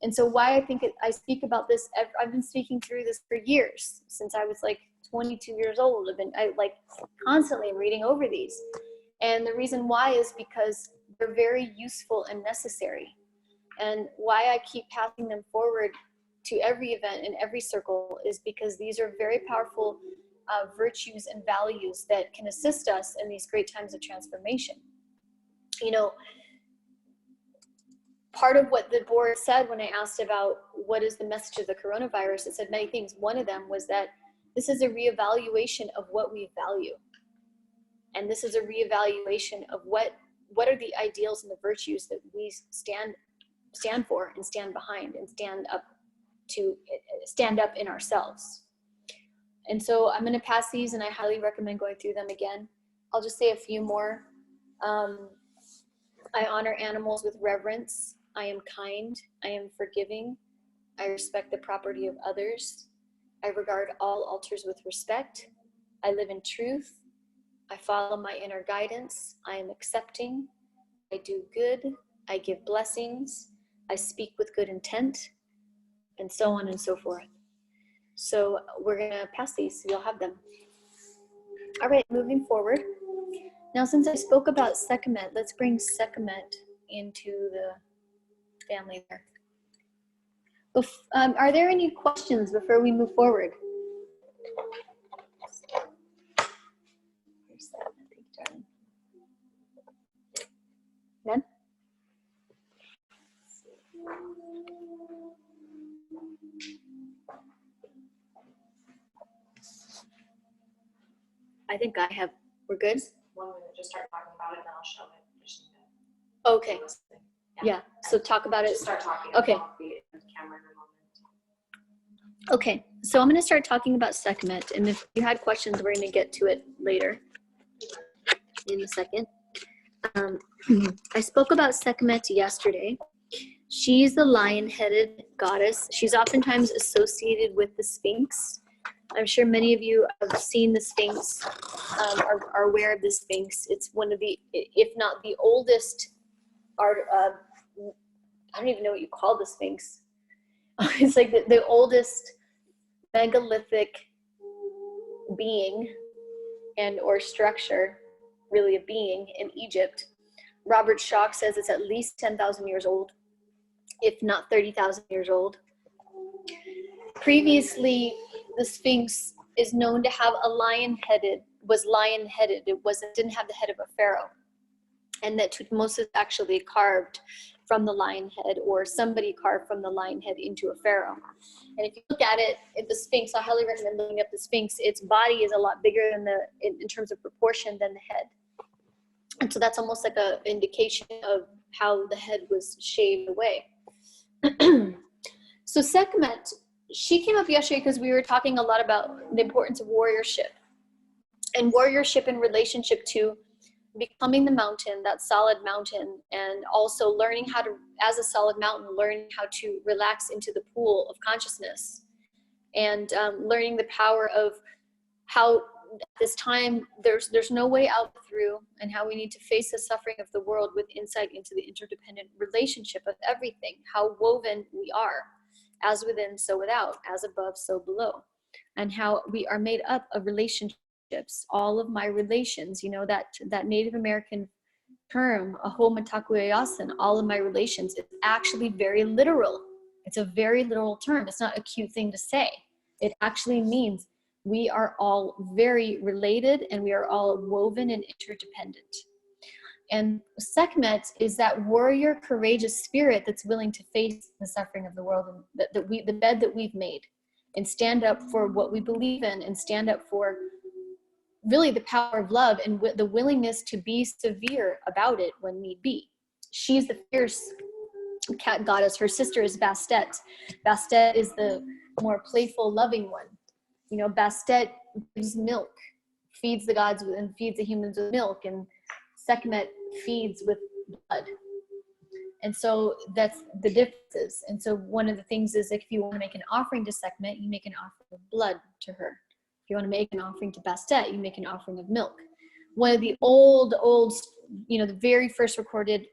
And so why I speak about this, I've been speaking through this for years, since I was like 22 years old. I constantly reading over these. And the reason why is because they're very useful and necessary. And why I keep passing them forward to every event and every circle is because these are very powerful virtues and values that can assist us in these great times of transformation. Part of what the board said when I asked about what is the message of the coronavirus, it said many things. One of them was that this is a reevaluation of what we value. And this is a reevaluation of what are the ideals and the virtues that we stand for and stand behind and stand up in ourselves. And so I'm going to pass these, and I highly recommend going through them again. I'll just say a few more. I honor animals with reverence. I am kind. I am forgiving. I respect the property of others. I regard all altars with respect. I live in truth. I follow my inner guidance. I am accepting. I do good. I give blessings. I speak with good intent, and so on and so forth. So we're going to pass these so you'll have them. All right, moving forward. Now, since I spoke about Sekhmet, let's bring Sekhmet into the family there. Are there any questions before we move forward? Where's that? I think, darling. None? I think I have. We're good? One minute, just start talking about it, and I'll show it. Okay. Yeah. So talk about it. Just start talking. Okay. About the camera in a moment. Okay. So I'm going to start talking about Sekhmet, and if you had questions, we're going to get to it later in a second. I spoke about Sekhmet yesterday. She's the lion-headed goddess. She's oftentimes associated with the Sphinx. I'm sure many of you have seen the Sphinx, are aware of the Sphinx. It's one of the, if not the oldest art, I don't even know what you call the Sphinx. It's like the oldest megalithic being and or structure, really a being in Egypt. Robert Schoch says it's at least 10,000 years old, if not 30,000 years old. Previously, the Sphinx is known to have a lion-headed. It didn't have the head of a pharaoh. And that Tutmosis actually carved from the lion head, or somebody carved from the lion head into a pharaoh. And if you look at it, the Sphinx, I highly recommend looking up the Sphinx. Its body is a lot bigger than in terms of proportion than the head. And so that's almost like an indication of how the head was shaved away. So Sekhmet, she came up yesterday because we were talking a lot about the importance of warriorship. And warriorship in relationship to becoming the mountain, that solid mountain, and also learning how to, as a solid mountain, learning how to relax into the pool of consciousness, and learning the power of how at this time there's no way out through, and how we need to face the suffering of the world with insight into the interdependent relationship of everything, how woven we are, as within so without, as above so below, and how we are made up of relationships. All of my relations, that Native American term, aho matakuyasan, all of my relations, it's actually very literal. It's a very literal term. It's not a cute thing to say. It actually means we are all very related, and we are all woven and interdependent. And Sekhmet is that warrior, courageous spirit that's willing to face the suffering of the world, and the bed that we've made, and stand up for what we believe in, and stand up for really the power of love, and the willingness to be severe about it when need be. She's the fierce cat goddess. Her sister is Bastet. Bastet is the more playful, loving one. Bastet gives milk, feeds the gods and feeds the humans with milk, and Sekhmet feeds with blood. And so that's the differences. And so one of the things is, if you want to make an offering to Sekhmet, you make an offering of blood to her. If you want to make an offering to Bastet, you make an offering of milk. One of the old, the very first recorded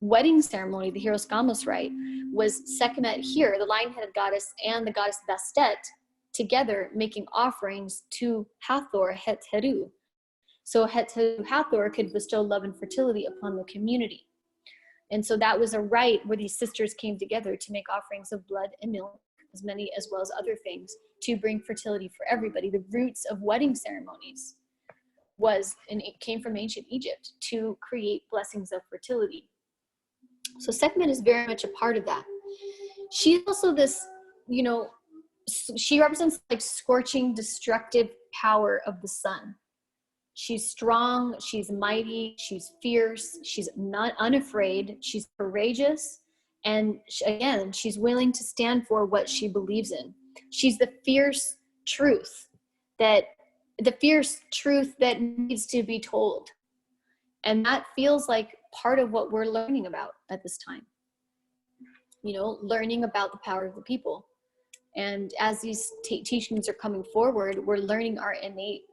wedding ceremony, the Hieros Gamos rite, was Sekhmet here, the lion-headed goddess, and the goddess Bastet together making offerings to Hathor, Neteru. So Hathor could bestow love and fertility upon the community. And so that was a rite where these sisters came together to make offerings of blood and milk, as well as other things, to bring fertility for everybody. The roots of wedding ceremonies and it came from ancient Egypt, to create blessings of fertility. So Sekhmet is very much a part of that. She's also this, she represents like scorching, destructive power of the sun. She's strong, she's mighty, she's fierce, she's not unafraid, she's courageous, and again, she's willing to stand for what she believes in. She's the fierce truth that needs to be told. And that feels like part of what we're learning about at this time. Learning about the power of the people. And as these teachings are coming forward, we're learning our innate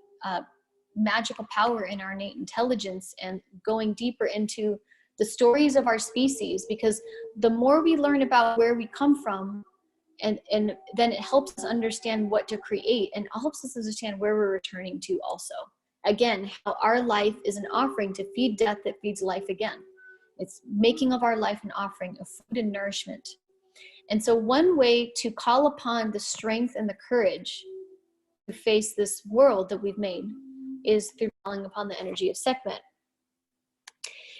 magical power in our innate intelligence, and going deeper into the stories of our species, because the more we learn about where we come from, and then it helps us understand what to create, and helps us understand where we're returning to also. Again, how our life is an offering to feed death that feeds life again. It's making of our life an offering of food and nourishment. And so one way to call upon the strength and the courage to face this world that we've made is through calling upon the energy of Sekhmet.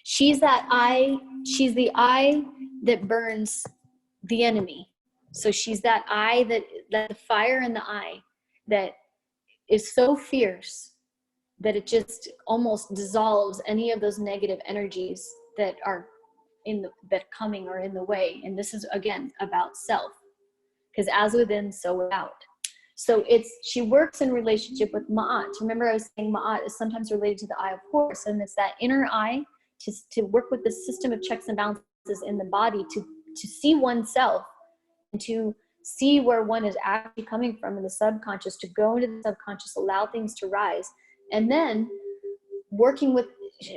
She's the eye that burns the enemy. So she's that eye, that the fire in the eye that is so fierce that it just almost dissolves any of those negative energies that are coming or in the way. And this is again about self, because as within, so without. So she works in relationship with Ma'at. Remember, I was saying Ma'at is sometimes related to the eye of Horus, and it's that inner eye to work with the system of checks and balances in the body, to see oneself and to see where one is actually coming from in the subconscious, to go into the subconscious, allow things to rise. And then working with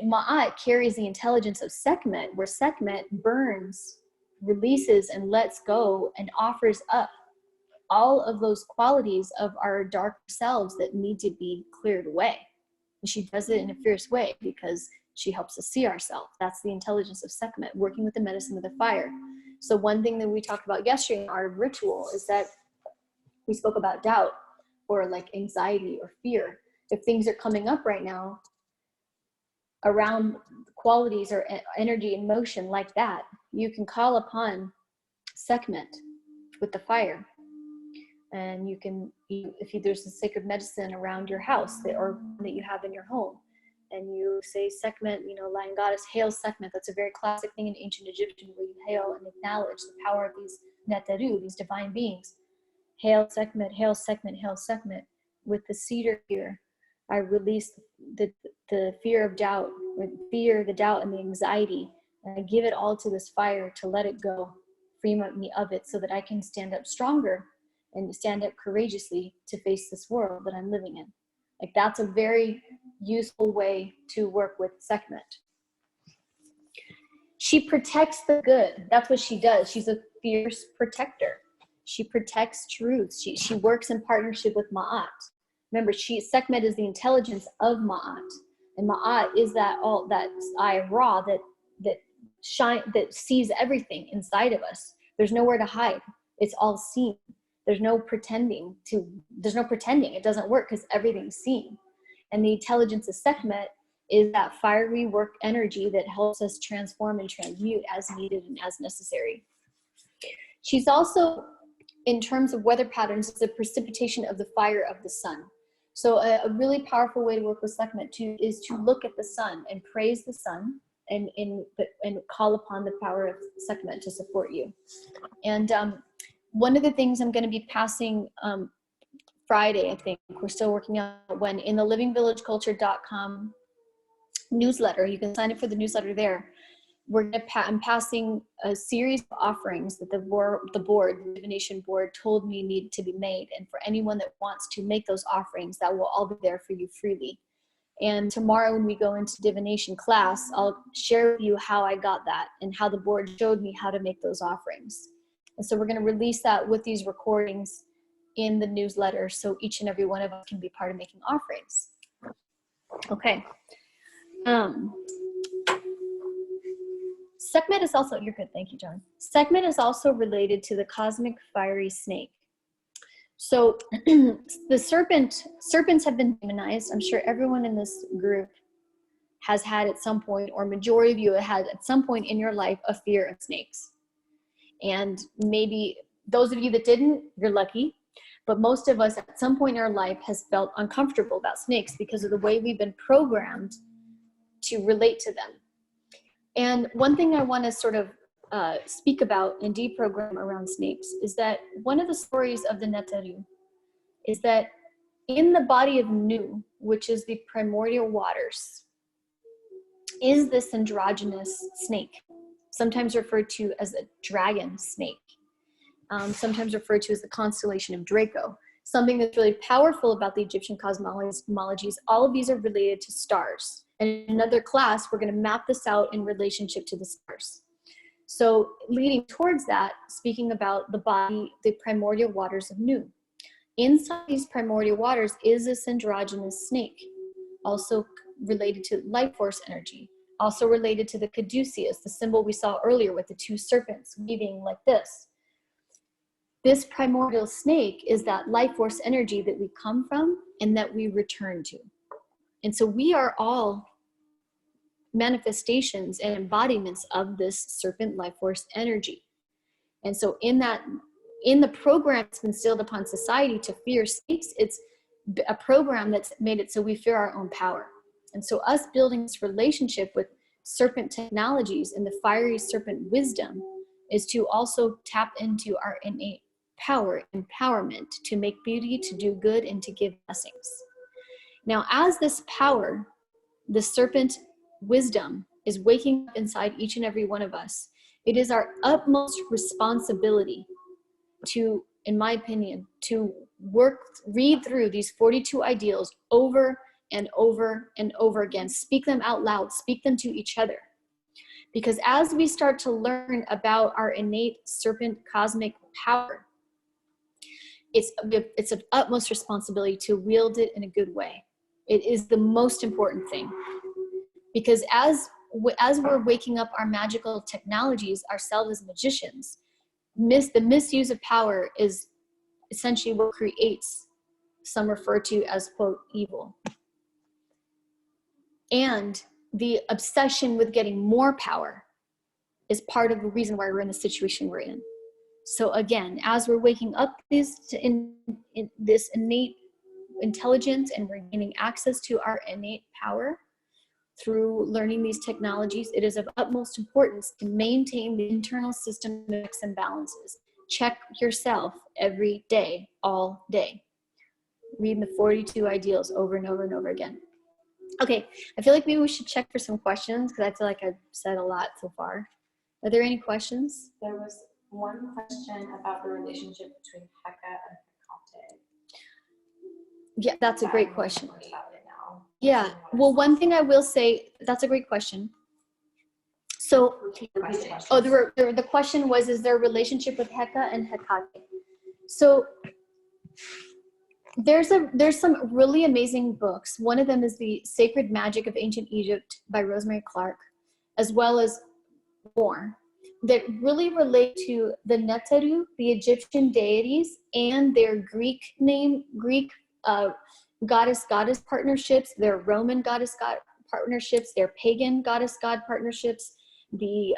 Ma'at carries the intelligence of Sekhmet, where Sekhmet burns, releases, and lets go and offers up all of those qualities of our dark selves that need to be cleared away. And she does it in a fierce way because she helps us see ourselves. That's the intelligence of Sekhmet, working with the medicine of the fire. So one thing that we talked about yesterday in our ritual is that we spoke about doubt, or like anxiety or fear. If things are coming up right now around qualities or energy and motion like that, you can call upon Sekhmet with the fire. And you can, there's a sacred medicine around your house or that you have in your home, and you say Sekhmet, lion goddess, hail Sekhmet. That's a very classic thing in ancient Egyptian, where you hail and acknowledge the power of these Neteru, these divine beings. Hail Sekhmet, hail Sekhmet, hail Sekhmet. With the cedar here, I release the fear of doubt, the doubt and the anxiety, and I give it all to this fire to let it go, free me of it, so that I can stand up stronger and stand up courageously to face this world that I'm living in. Like, that's a very useful way to work with Sekhmet. She protects the good. That's what she does. She's a fierce protector. She protects truth. She works in partnership with Ma'at. Remember, Sekhmet is the intelligence of Ma'at, and Ma'at is that eye of Ra that sees everything inside of us. There's nowhere to hide. It's all seen. There's no pretending. It doesn't work because everything's seen. And the intelligence of Sekhmet is that fiery work energy that helps us transform and transmute as needed and as necessary. She's also, in terms of weather patterns, the precipitation of the fire of the sun. So a really powerful way to work with Sekhmet is to look at the sun and praise the sun and call upon the power of Sekhmet to support you. And one of the things I'm going to be passing Friday, I think, we're still working on when in the livingvillageculture.com newsletter, you can sign up for the newsletter there. I'm passing a series of offerings that the divination board told me needed to be made. And for anyone that wants to make those offerings, that will all be there for you freely. And tomorrow when we go into divination class, I'll share with you how I got that and how the board showed me how to make those offerings. And so we're going to release that with these recordings in the newsletter, so each and every one of us can be part of making offerings. Okay. Sekhmet is also, you're good, thank you, John. Sekhmet is also related to the cosmic fiery snake. So the serpents have been demonized. I'm sure everyone in this group has had at some point, or majority of you have had at some point in your life, a fear of snakes. And maybe those of you that didn't, you're lucky. But most of us at some point in our life has felt uncomfortable about snakes because of the way we've been programmed to relate to them. And one thing I want to sort of speak about and deprogram around snakes is that one of the stories of the Neteru is that in the body of Nu, which is the Primordial Waters, is this androgynous snake, sometimes referred to as a dragon snake, sometimes referred to as the constellation of Draco. Something that's really powerful about the Egyptian cosmologies, all of these are related to stars. And in another class, we're going to map this out in relationship to the stars. So leading towards that, speaking about the body, the primordial waters of Nu. Inside these primordial waters is this androgynous snake, also related to life force energy, also related to the caduceus, the symbol we saw earlier with the two serpents weaving like this. This primordial snake is that life force energy that we come from and that we return to. And so we are all manifestations and embodiments of this serpent life force energy. And so in the program that's been instilled upon society to fear snakes, it's a program that's made it so we fear our own power. And so us building this relationship with serpent technologies and the fiery serpent wisdom is to also tap into our innate power, empowerment to make beauty, to do good, and to give blessings. Now, as this power, the serpent wisdom, is waking up inside each and every one of us, it is our utmost responsibility to in my opinion, to read through these 42 ideals over and over and over again. Speak them out loud, speak them to each other. Because as we start to learn about our innate serpent cosmic power, it's of utmost responsibility to wield it in a good way. It is the most important thing. Because as we're waking up our magical technologies, ourselves as magicians, the misuse of power is essentially what creates, some refer to as, quote, evil. And the obsession with getting more power is part of the reason why we're in the situation we're in. So again, as we're waking up this innate intelligence and we're gaining access to our innate power through learning these technologies, it is of utmost importance to maintain the internal system checks and balances. Check yourself every day, all day. Read the 42 ideals over and over and over again. Okay, I feel like maybe we should check for some questions because I feel like I've said a lot so far. Are there any questions? There was one question about the relationship between Heka and Hecate. Yeah, that's a great question. About it now. Yeah, well, one thing I will say, that's a great question. So, the question was, is there a relationship with Heka and Hecate? So, there's some really amazing books. One of them is The Sacred Magic of Ancient Egypt by Rosemary Clark, as well as more, that really relate to the Neteru, the Egyptian deities, and their Greek goddess-goddess partnerships, their Roman goddess-god partnerships, their pagan goddess-god partnerships, the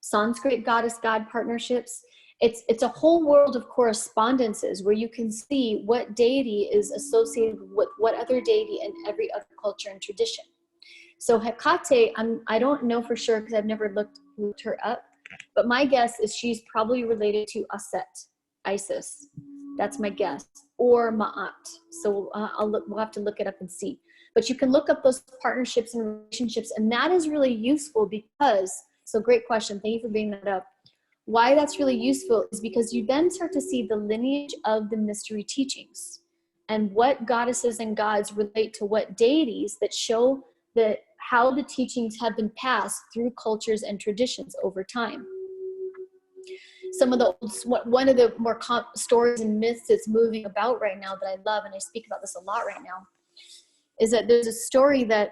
Sanskrit goddess-god partnerships. It's a whole world of correspondences where you can see what deity is associated with what other deity in every other culture and tradition. So Hecate, I don't know for sure because I've never looked her up, but my guess is she's probably related to Aset, Isis. That's my guess, or Ma'at. So we'll have to look it up and see. But you can look up those partnerships and relationships, and that is really useful because, so great question, thank you for bringing that up. Why that's really useful is because you then start to see the lineage of the mystery teachings and what goddesses and gods relate to what deities that show that how the teachings have been passed through cultures and traditions over time. One of the more stories and myths that's moving about right now that I love, and I speak about this a lot right now, is that there's a story that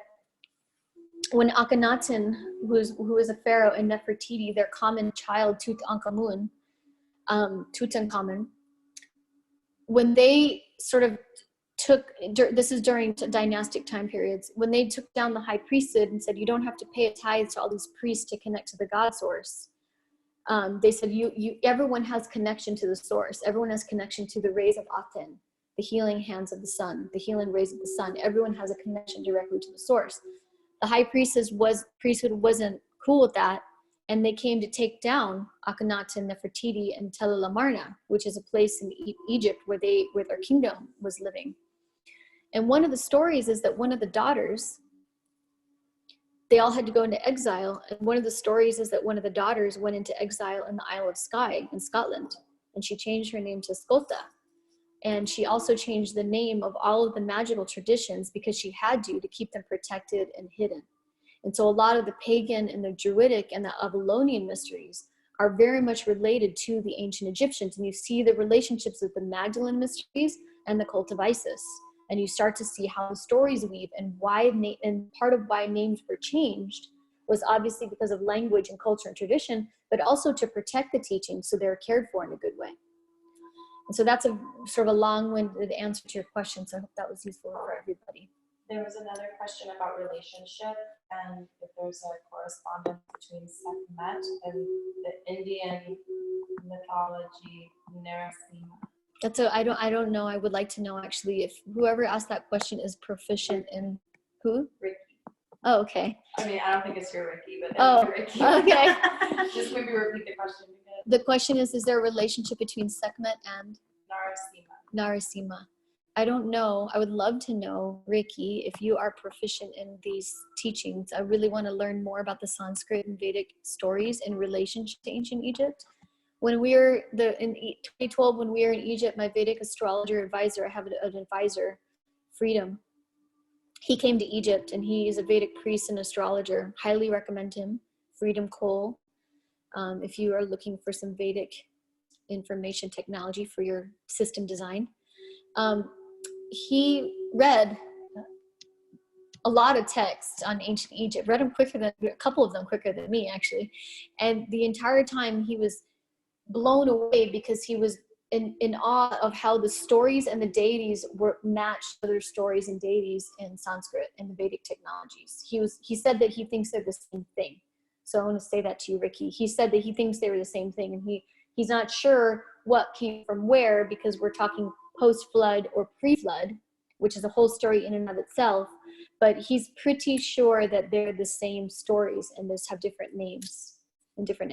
when Akhenaten, who is a pharaoh in Nefertiti, their common child Tutankhamun, when they sort of this is during dynastic time periods, when they took down the high priesthood and said, you don't have to pay a tithe to all these priests to connect to the God source. They said, everyone has connection to the source. Everyone has connection to the rays of Aten, the healing hands of the sun, the healing rays of the sun. Everyone has a connection directly to the source. The high priesthood wasn't cool with that, and they came to take down Akhenaten, Nefertiti, and Tel el Amarna, which is a place in Egypt where their kingdom was living. And one of the stories is that one of the daughters, they all had to go into exile, and one of the stories is that one of the daughters went into exile in the Isle of Skye in Scotland, and she changed her name to Skota. And she also changed the name of all of the magical traditions because she had to keep them protected and hidden. And so a lot of the pagan and the Druidic and the Babylonian mysteries are very much related to the ancient Egyptians. And you see the relationships with the Magdalene mysteries and the cult of Isis. And you start to see how the stories weave and part of why names were changed was obviously because of language and culture and tradition, but also to protect the teachings so they're cared for in a good way. And so that's a sort of a long-winded answer to your question. So I hope that was useful for everybody. There was another question about relationship and if there's a correspondence between Sekhmet and the Indian mythology Narasimha. I don't know. I would like to know actually if whoever asked that question is proficient in who? Ricky. Oh, okay. I mean, I don't think it's your Ricky, but Ricky. Okay. Just maybe repeat the question again. The question is there a relationship between Sekhmet and Narasimha? I don't know. I would love to know, Ricky, if you are proficient in these teachings. I really want to learn more about the Sanskrit and Vedic stories in relation to ancient Egypt. When we were in 2012, when we were in Egypt, my Vedic astrologer advisor, I have an advisor, Freedom. He came to Egypt, and he is a Vedic priest and astrologer. Highly recommend him, Freedom Cole. If you are looking for some Vedic information technology for your system design. He read a lot of texts on ancient Egypt, read them a couple of them quicker than me, actually. And the entire time he was blown away because he was in awe of how the stories and the deities were matched other stories and deities in Sanskrit and the Vedic technologies. He said that he thinks they're the same thing. So I want to say that to you, Ricky. He said that he thinks they were the same thing, and he's not sure what came from where, because we're talking post-flood or pre-flood, which is a whole story in and of itself. But he's pretty sure that they're the same stories and just have different names and different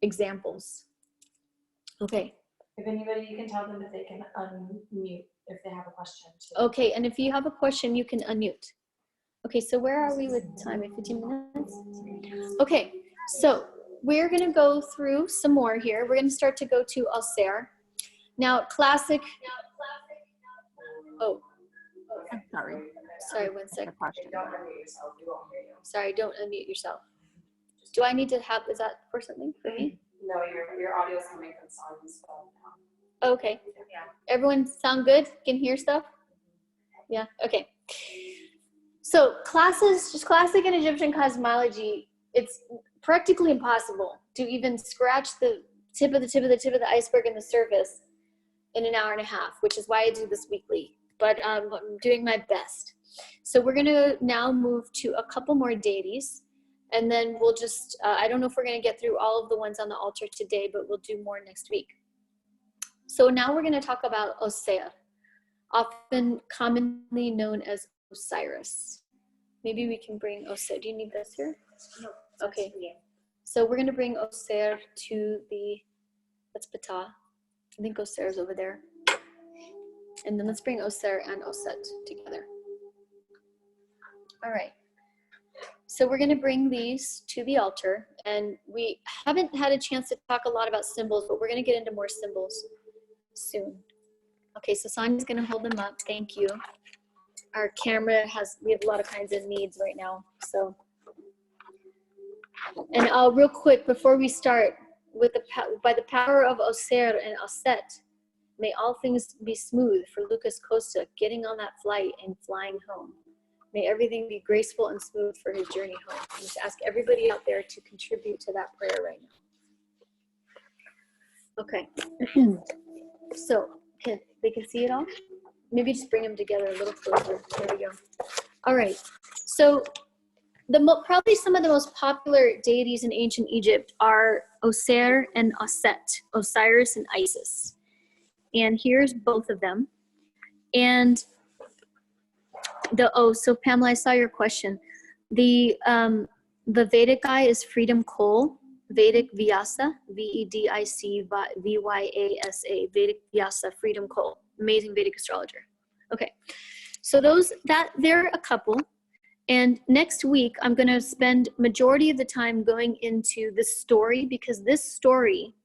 examples. Okay. If anybody, you can tell them if they can unmute if they have a question too. Okay, and if you have a question, you can unmute. Okay, so where are we with time? 15 minutes? Okay, so we're going to go through some more here. We're going to start to go to Auxerre. Now, classic. Oh, I'm sorry. Sorry, one second. Don't unmute yourself. We won't hear you. Sorry, don't unmute yourself. Do I need to have, is that for something for me? No, your audio is coming from Simon's phone now. Okay. Yeah. Everyone sound good? Can hear stuff? Yeah, okay. So just classic and Egyptian cosmology, it's practically impossible to even scratch the tip of the iceberg and the surface in an hour and a half, which is why I do this weekly, but I'm doing my best. So we're gonna now move to a couple more deities, and then we'll just, I don't know if we're gonna get through all of the ones on the altar today, but we'll do more next week. So now we're gonna talk about Auxerre, often commonly known as Osiris. Maybe we can bring Auxerre. Do you need this here? No. Okay. So we're going to bring Auxerre to that's Ptah. I think Auxerre is over there. And then let's bring Auxerre and Auset together. All right. So we're going to bring these to the altar. And we haven't had a chance to talk a lot about symbols, but we're going to get into more symbols soon. Okay, so Sonia's going to hold them up. Thank you. Our camera we have a lot of kinds of needs right now. So, and real quick, before we start, by the power of Auxerre and Auset, may all things be smooth for Lucas Costa getting on that flight and flying home. May everything be graceful and smooth for his journey home. I just ask everybody out there to contribute to that prayer right now. Okay. So, they can see it all? Maybe just bring them together a little closer. There we go. All right. So probably some of the most popular deities in ancient Egypt are Auxerre and Auset, Osiris and Isis. And here's both of them. And so Pamela, I saw your question. The Vedic guy is Freedom Cole, Vedic Vyasa, Vedic Vyasa, Vedic Vyasa, Freedom Cole. Amazing Vedic astrologer. Okay, so there are a couple, and next week I'm going to spend majority of the time going into this story, because this story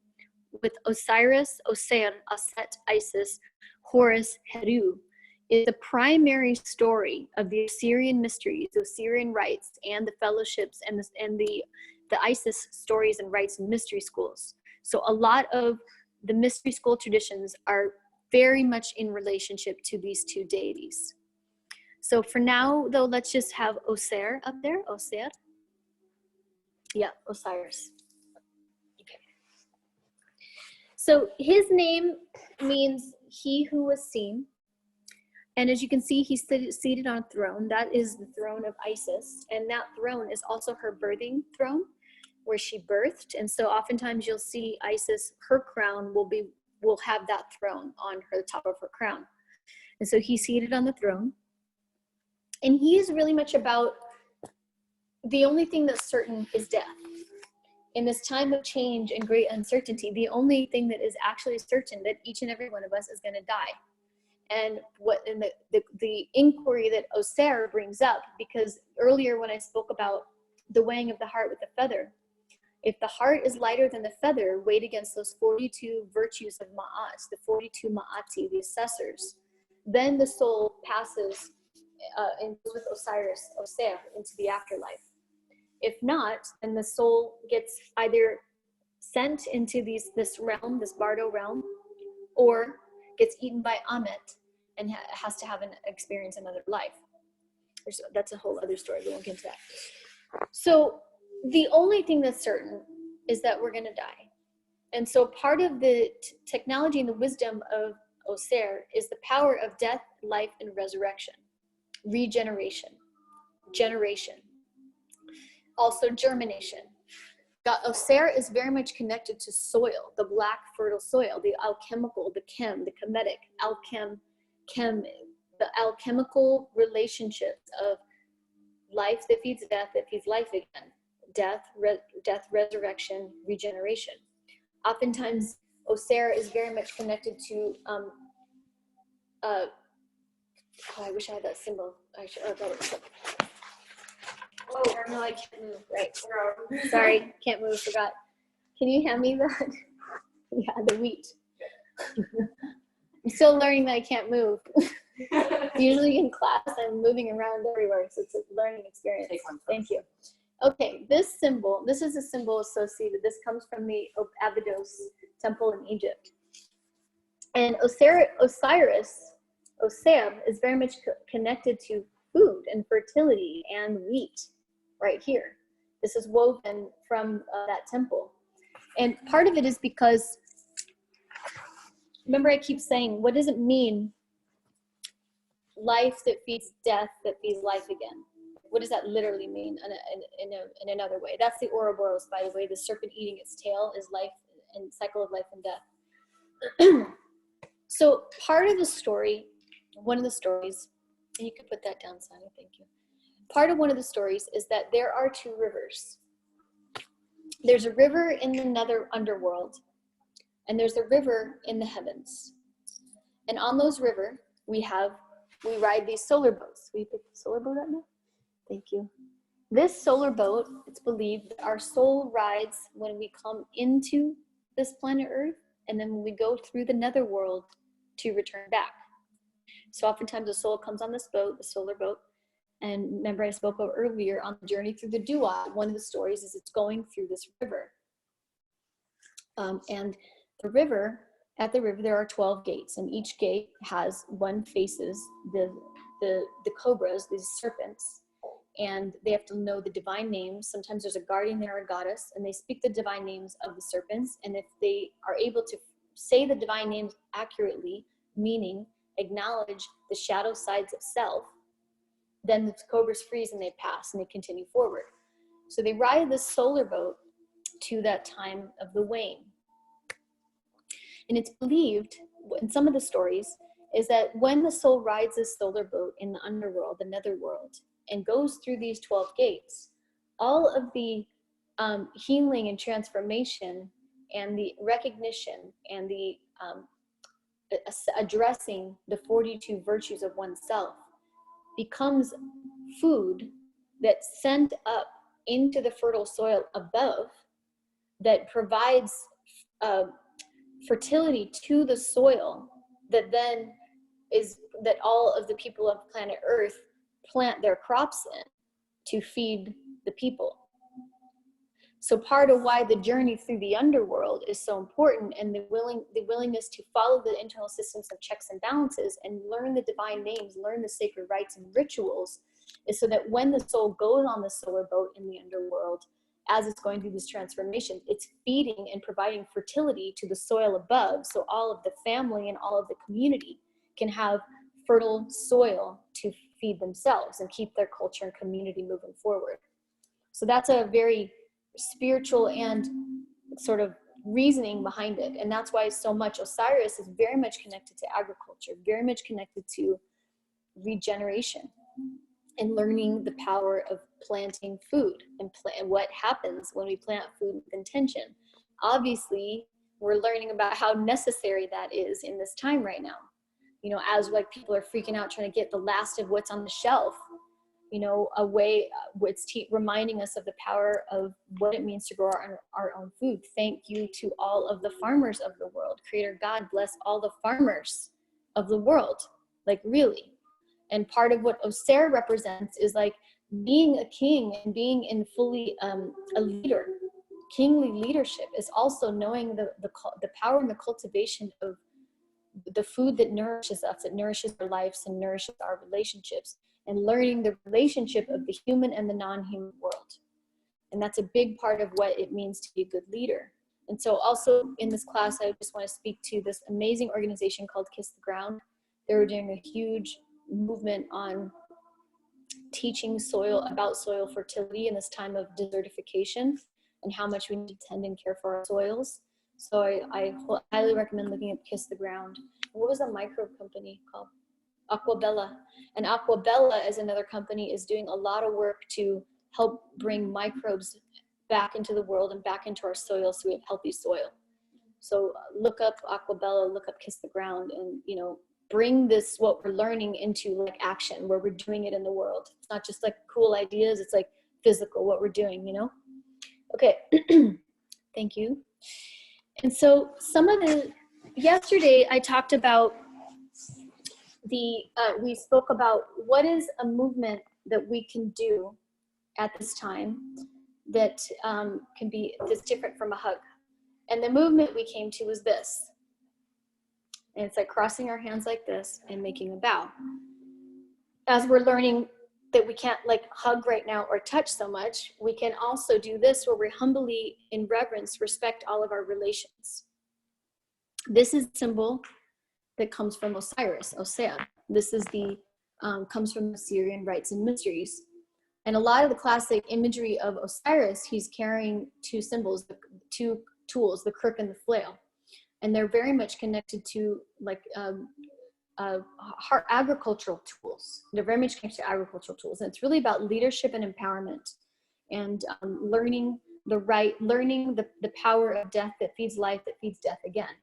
with Osiris, Auxerre, Auset, Isis, Horus, Heru is the primary story of the Assyrian mysteries, the Assyrian rites, and the fellowships, and the Isis stories and rites and mystery schools. So a lot of the mystery school traditions are very much in relationship to these two deities. So for now, though, let's just have Auxerre up there. Auxerre. Yeah, Osiris. Okay. So his name means he who was seen. And as you can see, he's seated on a throne. That is the throne of Isis. And that throne is also her birthing throne, where she birthed. And so oftentimes you'll see Isis, her crown will have that throne on the top of her crown. And so he's seated on the throne. And he is really much about the only thing that's certain is death. In this time of change and great uncertainty, the only thing that is actually certain that each and every one of us is going to die. And the inquiry that Auxerre brings up, because earlier when I spoke about the weighing of the heart with the feather, If the heart is lighter than the feather, weighed against those 42 virtues of Ma'at, the 42 Ma'ati, the assessors, then the soul passes and goes with Osiris, Osir, into the afterlife. If not, then the soul gets either sent into this realm, this Bardo realm, or gets eaten by Amet and has to have an experience another life. That's a whole other story. We won't get into that. So the only thing that's certain is that we're going to die. And so part of the technology and the wisdom of Osir is the power of death, life, and resurrection, regeneration, generation, also germination. Osir is very much connected to soil, the black fertile soil, the alchemical, the chem, the chemetic, the alchemical relationships of life that feeds death, that feeds life again, death, resurrection, regeneration. Oftentimes, Osir is very much connected to, I wish I had that symbol. Oh, no, I can't move. Right. Sorry, can't move, forgot. Can you hand me that? Yeah, the wheat. I'm still learning that I can't move. Usually in class, I'm moving around everywhere, so it's a learning experience. Thank you. Okay, this is a symbol associated. This comes from the Abydos temple in Egypt. And Osiris, Osir, is very much connected to food and fertility and wheat right here. This is woven from that temple. And part of it is because, remember I keep saying, what does it mean, life that feeds death, that feeds life again? What does that literally mean in another way? That's the Ouroboros, by the way. The serpent eating its tail is life and cycle of life and death. So part of the story, one of the stories, and you can put that down, Sonny, thank you. Part of one of the stories is that there are two rivers. There's a river in the nether underworld, and there's a river in the heavens. And on those river, we ride these solar boats. Will you pick the solar boat up now? Thank you. This solar boat, it's believed that our soul rides when we come into this planet Earth, and then when we go through the netherworld to return back. So oftentimes the soul comes on this boat, the solar boat, and remember I spoke about earlier on the journey through the Dua, one of the stories is it's going through this river. And the river, at the river there are 12 gates, and each gate has one faces the cobras, these serpents, and they have to know the divine names. Sometimes there's a guardian there, a goddess, and they speak the divine names of the serpents, and if they are able to say the divine names accurately, meaning acknowledge the shadow sides of self, then the cobras freeze and they pass and they continue forward. So they ride this solar boat to that time of the wane. And it's believed, in some of the stories, is that when the soul rides this solar boat in the underworld, the netherworld, and goes through these 12 gates, all of the healing and transformation and the recognition and the addressing the 42 virtues of oneself becomes food that's sent up into the fertile soil above that provides fertility to the soil that then is that all of the people of planet Earth plant their crops in to feed the people. So part of why the journey through the underworld is so important, and the willingness to follow the internal systems of checks and balances and learn the divine names, learn the sacred rites and rituals, is so that when the soul goes on the solar boat in the underworld, as it's going through this transformation, it's feeding and providing fertility to the soil above, so all of the family and all of the community can have fertile soil to feed themselves and keep their culture and community moving forward. So that's a very spiritual and sort of reasoning behind it. And that's why so much Osiris is very much connected to agriculture, very much connected to regeneration and learning the power of planting food and what happens when we plant food with intention. Obviously, we're learning about how necessary that is in this time right now. You know, as like people are freaking out trying to get the last of what's on the shelf, you know, a way it's reminding us of the power of what it means to grow our own food. Thank you to all of the farmers of the world. Creator God bless all the farmers of the world, like really. And part of what Oser represents is like being a king and being in fully a leader. Kingly leadership is also knowing the power and the cultivation of the food that nourishes us, that nourishes our lives and nourishes our relationships, and learning the relationship of the human and the non-human world. And that's a big part of what it means to be a good leader. And so also in this class, I just want to speak to this amazing organization called Kiss the Ground. They're doing a huge movement on teaching about soil fertility in this time of desertification and how much we need to tend and care for our soils. So I highly recommend looking at Kiss the Ground. What was the microbe company called? Aquabella. And Aquabella, as another company, is doing a lot of work to help bring microbes back into the world and back into our soil so we have healthy soil. So look up Aquabella, look up Kiss the Ground, and, you know, bring this, what we're learning, into like action where we're doing it in the world. It's not just like cool ideas, it's like physical, what we're doing, you know? Okay, thank you. And so yesterday I talked about we spoke about what is a movement that we can do at this time that can be this different from a hug. And the movement we came to was this. And it's like crossing our hands like this and making a bow. As we're learning that we can't like hug right now or touch so much, we can also do this where we humbly, in reverence, respect all of our relations. This is a symbol that comes from Osiris, Osea. This is comes from the Syrian rites and mysteries. And a lot of the classic imagery of Osiris, he's carrying two symbols, two tools, the crook and the flail. And they're very much connected to like agricultural tools. They're very much connected to agricultural tools. And it's really about leadership and empowerment and learning the power of death that feeds life, that feeds death again.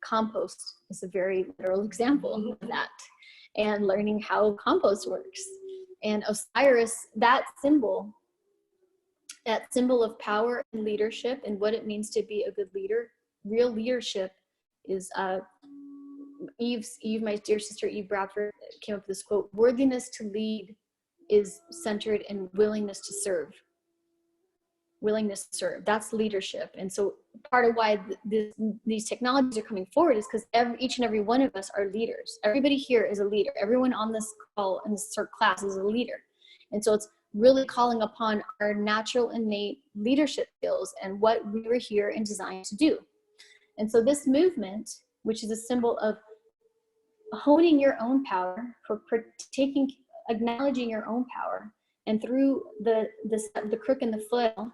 Compost is a very literal example of that, and learning how compost works. And Osiris, that symbol of power and leadership and what it means to be a good leader, real leadership is Eve, my dear sister Eve Bradford, came up with this quote: worthiness to lead is centered in willingness to serve. Willingness to serve, that's leadership. And so part of why these technologies are coming forward is because each and every one of us are leaders. Everybody here is a leader. Everyone on this call in this class is a leader. And so it's really calling upon our natural innate leadership skills and what we were here and designed to do. And so this movement, which is a symbol of honing your own power, acknowledging your own power, and through the crook and the flail,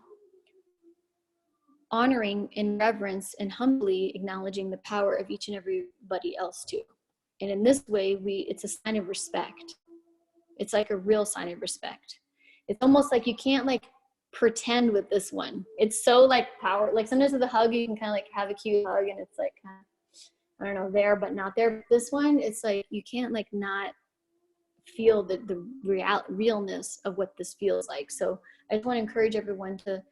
honoring in reverence and humbly acknowledging the power of each and everybody else too. And in this way, it's a sign of respect. It's like a real sign of respect. It's almost like you can't like pretend with this one. It's so like power, like sometimes with a hug, you can kind of like have a cute hug and it's like, I don't know, there, but not there. But this one, it's like, you can't like not feel the realness of what this feels like. So I just want to encourage everyone to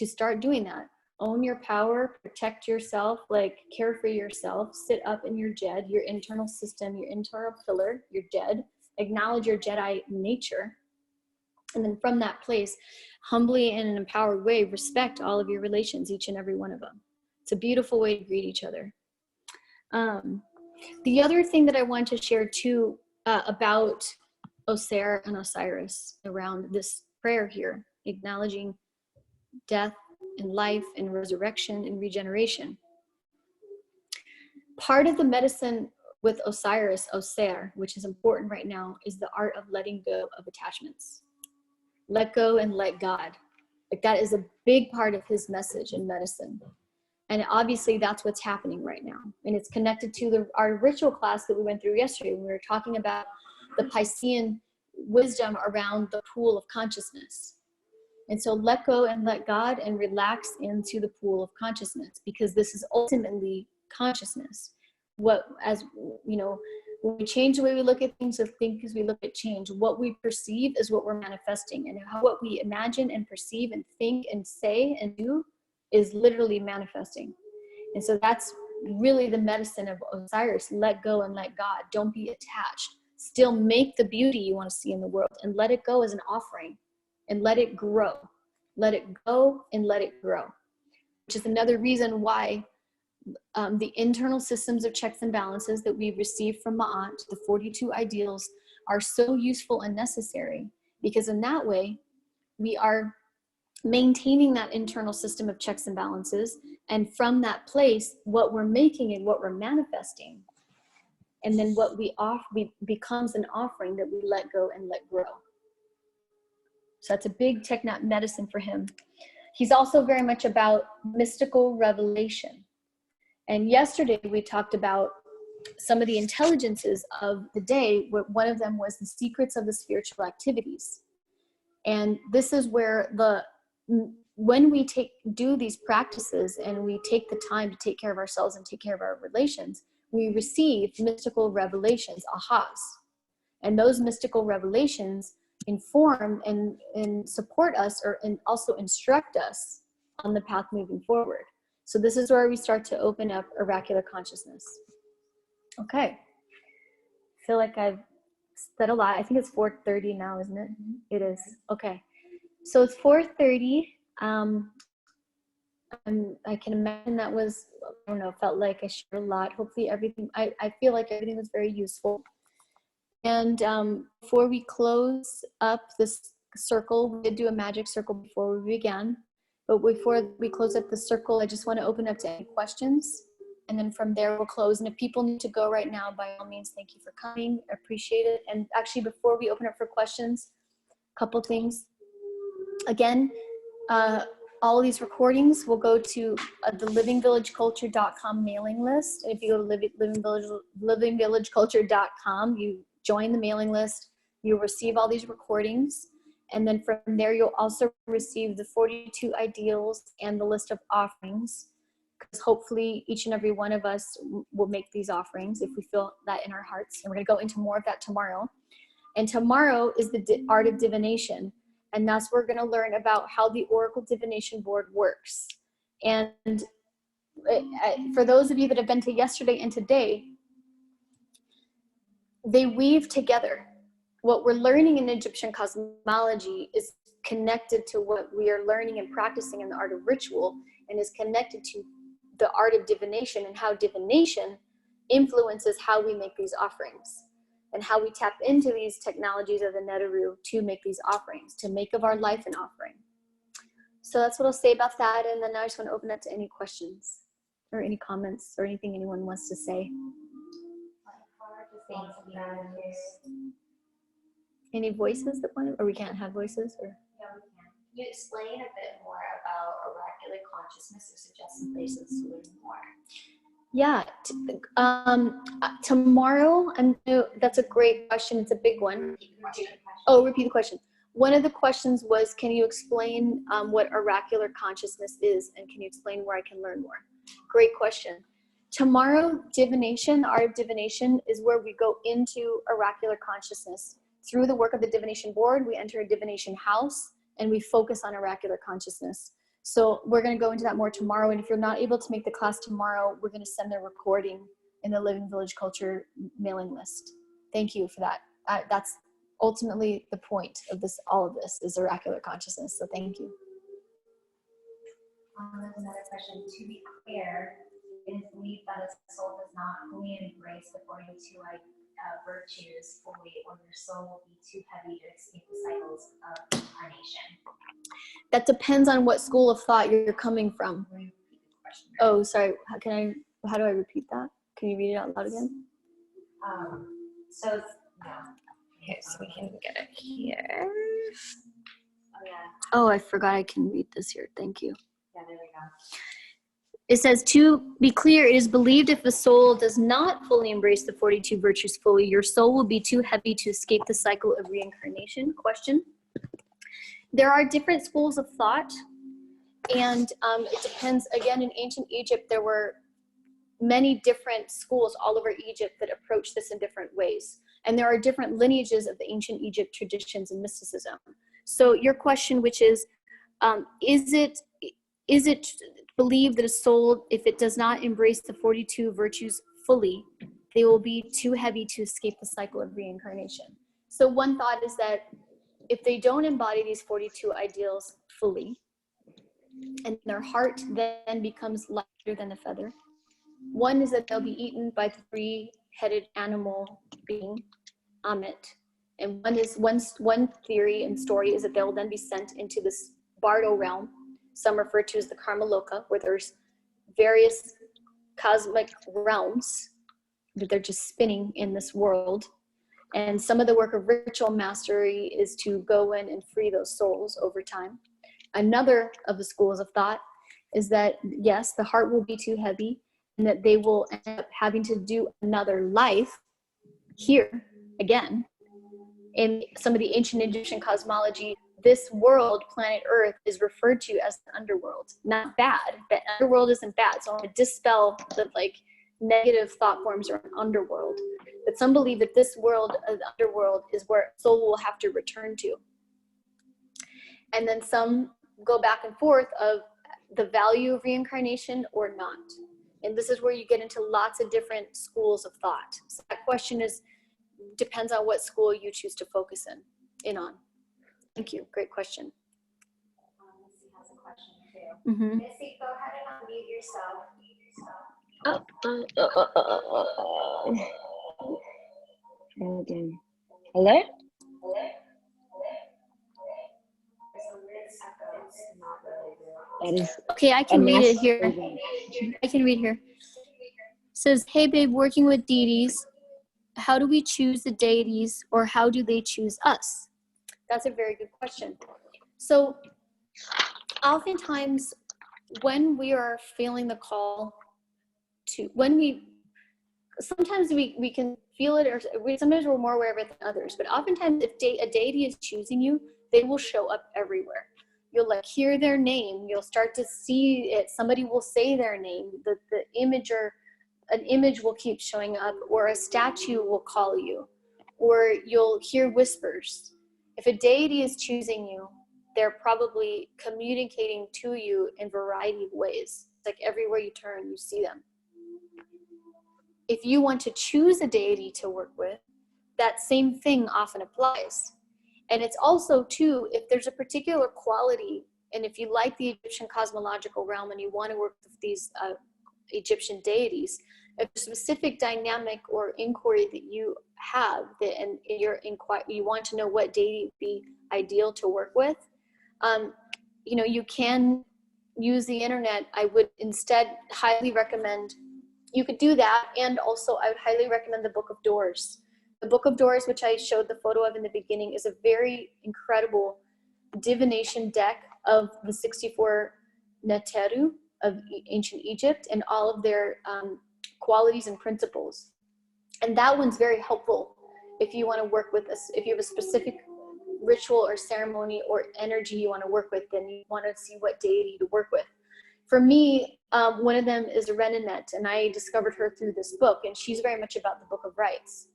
start doing that. Own your power, protect yourself, like care for yourself, sit up in your Jed, your internal system, your internal pillar, your Jed, acknowledge your Jedi nature. And then from that place, humbly and in an empowered way, respect all of your relations, each and every one of them. It's a beautiful way to greet each other. The other thing that I want to share too about Oser and Osiris around this prayer here, acknowledging death and life and resurrection and regeneration. Part of the medicine with Osiris, Oser, which is important right now, is the art of letting go of attachments. Let go and let God. Like that is a big part of his message in medicine. And obviously that's what's happening right now. And it's connected to our ritual class that we went through yesterday when we were talking about the Piscean wisdom around the pool of consciousness. And so let go and let God and relax into the pool of consciousness, because this is ultimately consciousness. What, as you know, When we change the way we look at things, so think as we look at change. What we perceive is what we're manifesting, and what we imagine and perceive and think and say and do is literally manifesting. And so that's really the medicine of Osiris. Let go and let God. Don't be attached. Still make the beauty you want to see in the world and let it go as an offering and let it grow. Let it go and let it grow, which is another reason why the internal systems of checks and balances that we received from Ma'at, the 42 ideals, are so useful and necessary, because in that way we are maintaining that internal system of checks and balances, and from that place what we're making and what we're manifesting, and then what we becomes an offering that we let go and let grow. So that's a big Technat medicine for him. He's also very much about mystical revelation. And yesterday we talked about some of the intelligences of the day. One of them was the secrets of the spiritual activities. And this is where when we do these practices and we take the time to take care of ourselves and take care of our relations, we receive mystical revelations, ahas. And those mystical revelations inform and support us, and also instruct us on the path moving forward. So this is where we start to open up oracular consciousness. Okay. I feel like I've said a lot. I think it's 4:30 now, isn't it? It is. Okay. So it's 4:30. I can imagine that was, I don't know, felt like I shared a lot. Hopefully everything, I feel like everything was very useful. And before we close up this circle, we did do a magic circle before we began. But before we close up the circle, I just want to open up to any questions. And then from there, we'll close. And if people need to go right now, by all means, thank you for coming. I appreciate it. And actually, before we open up for questions, a couple things. Again, all of these recordings will go to the livingvillageculture.com mailing list. And if you go to livingvillageculture.com, you join the mailing list, you'll receive all these recordings. And then from there, you'll also receive the 42 ideals and the list of offerings, because hopefully each and every one of us will make these offerings if we feel that in our hearts. And we're going to go into more of that tomorrow. And tomorrow is the art of divination. And that's where we're going to learn about how the Oracle Divination Board works. And for those of you that have been to yesterday and today, they weave together. What we're learning in Egyptian cosmology is connected to what we are learning and practicing in the art of ritual, and is connected to the art of divination, and how divination influences how we make these offerings and how we tap into these technologies of the Neteru to make these offerings, to make of our life an offering. So that's what I'll say about that. And then now I just want to open it to any questions or any comments or anything anyone wants to say. Any voices that want to, or we can't have voices? Or? Yeah, we can. Can you explain a bit more about oracular consciousness, or suggest some places to learn more? Yeah, tomorrow, that's a great question. It's a big one. Repeat the question. One of the questions was, can you explain what oracular consciousness is, and can you explain where I can learn more? Great question. Tomorrow, divination, art of divination, is where we go into oracular consciousness. Through the work of the divination board, we enter a divination house, and we focus on oracular consciousness. So we're going to go into that more tomorrow. And if you're not able to make the class tomorrow, we're going to send the recording in the Living Village Culture mailing list. Thank you for that. That's ultimately the point of this. All of this is oracular consciousness. So thank you. There's another question. To be clear, it is believed that a soul does not fully embrace the 42 virtues fully, or your soul will be too heavy to escape the cycles of incarnation. That depends on what school of thought you're coming from. Oh, sorry. How do I repeat that? Can you read it out loud again? Here, so we can get it here. Oh, yeah. Oh, I forgot I can read this here. Thank you. Yeah, there we go. It says, to be clear, it is believed if a soul does not fully embrace the 42 virtues fully, your soul will be too heavy to escape the cycle of reincarnation. Question. There are different schools of thought, and it depends. Again, in ancient Egypt, there were many different schools all over Egypt that approach this in different ways. And there are different lineages of the ancient Egypt traditions and mysticism. So your question, which is it believed that a soul, if it does not embrace the 42 virtues fully, they will be too heavy to escape the cycle of reincarnation? So one thought is that if they don't embody these 42 ideals fully, and their heart then becomes lighter than a feather, one is that they'll be eaten by the three-headed animal being, Amet. And one theory and story is that they'll then be sent into this Bardo realm, some refer to as the Karmaloka, where there's various cosmic realms that they're just spinning in this world. And some of the work of ritual mastery is to go in and free those souls over time. Another of the schools of thought is that, yes, the heart will be too heavy and that they will end up having to do another life here again. In some of the ancient Egyptian cosmology, this world, planet Earth, is referred to as the underworld. Not bad. The underworld isn't bad. So I want to dispel the negative thought forms around underworld. But some believe that this world, the underworld, is where soul will have to return to. And then some go back and forth of the value of reincarnation or not. And this is where you get into lots of different schools of thought. So that question depends on what school you choose to focus in on. Thank you. Great question. Missy has a question too. Mm-hmm. Missy, go ahead and unmute yourself. Hello? That is Okay, I can read it here. I can read here. It says, hey babe, working with deities, how do we choose the deities or how do they choose us? That's a very good question. So oftentimes when we are feeling the call to, sometimes we can feel it, or sometimes we're more aware of it than others, but oftentimes if a deity is choosing you, they will show up everywhere. You'll hear their name, you'll start to see it, somebody will say their name, the image or an image will keep showing up, or a statue will call you, or you'll hear whispers. If a deity is choosing you, they're probably communicating to you in a variety of ways. It's like everywhere you turn, you see them. If you want to choose a deity to work with, that same thing often applies. And it's also too, if there's a particular quality, and if you like the Egyptian cosmological realm and you want to work with these Egyptian deities, a specific dynamic or inquiry that you have, and you want to know what deity would be ideal to work with, you can use the internet. I would instead highly recommend, you could do that, and also I would highly recommend the Book of Doors. The Book of Doors, which I showed the photo of in the beginning, is a very incredible divination deck of the 64 Neteru of ancient Egypt and all of their qualities and principles. And that one's very helpful if you want to work with us, if you have a specific ritual or ceremony or energy you want to work with, then you want to see what deity to work with. For me, one of them is Renenet, and I discovered her through this book, and she's very much about the Book of Rites.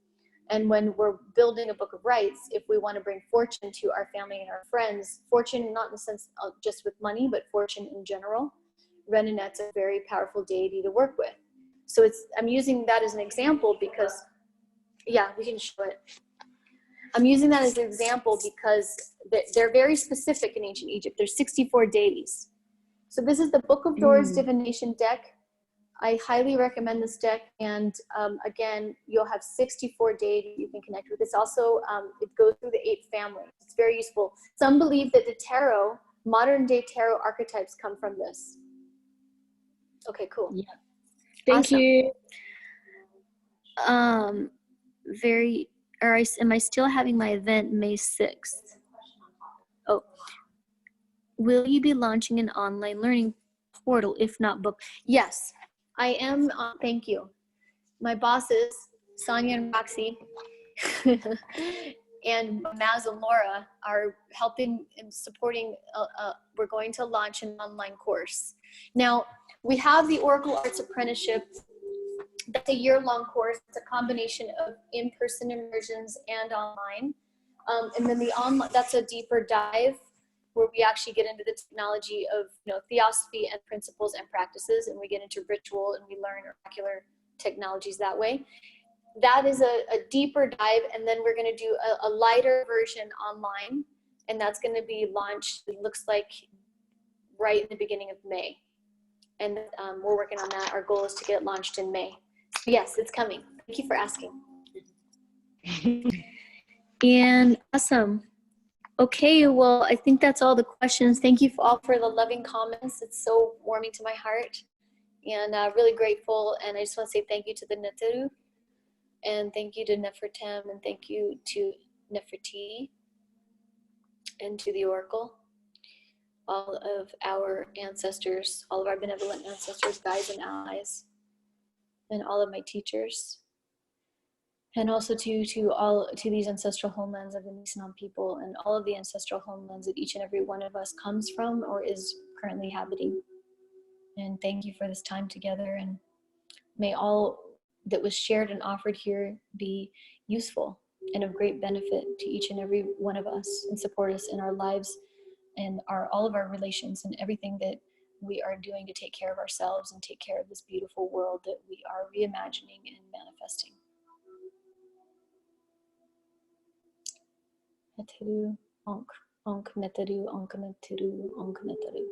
And when we're building a book of rites, if we want to bring fortune to our family and our friends, fortune not in the sense of just with money, but fortune in general, Renenet's a very powerful deity to work with. So I'm using that as an example because, yeah, we can show it. I'm using that as an example because they're very specific in ancient Egypt. There's 64 deities. So this is the Book of Doors divination deck. I highly recommend this deck, and again, you'll have 64 deities you can connect with. It's also, it goes through the 8 families. It's very useful. Some believe that the tarot, modern day tarot archetypes come from this. Okay, cool. Yeah. Thank you. Am I still having my event May 6th? Oh, will you be launching an online learning portal, if not book? Yes. I am, thank you. My bosses, Sonia and Roxy, and Maz and Laura are helping and supporting, we're going to launch an online course. Now, we have the Oracle Arts Apprenticeship That's a year-long course. It's a combination of in-person immersions and online. And then the online, that's a deeper dive where we actually get into the technology of, theosophy and principles and practices, and we get into ritual and we learn oracular technologies that way. That is a deeper dive, and then we're going to do a lighter version online, and that's going to be launched, it looks like, right in the beginning of May. And we're working on that. Our goal is to get it launched in May. Yes, it's coming. Thank you for asking. And awesome. Okay, well, I think that's all the questions. Thank you all for the loving comments. It's so warming to my heart, and really grateful. And I just want to say thank you to the Neteru, and thank you to Nefertem, and thank you to Nefertiti, and to the Oracle, all of our ancestors, all of our benevolent ancestors, guides, and allies, and all of my teachers. And also to these ancestral homelands of the Nisenan people, and all of the ancestral homelands that each and every one of us comes from or is currently habiting. And thank you for this time together, and may all that was shared and offered here be useful and of great benefit to each and every one of us, and support us in our lives and all of our relations and everything that we are doing to take care of ourselves and take care of this beautiful world that we are reimagining and manifesting. Neteru, Onk, Onk, Neteru, Onk, Neteru, Onk, Neteru.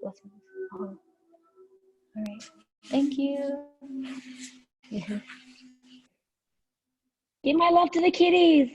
Blessings. All right. Thank you. Give my love to the kitties.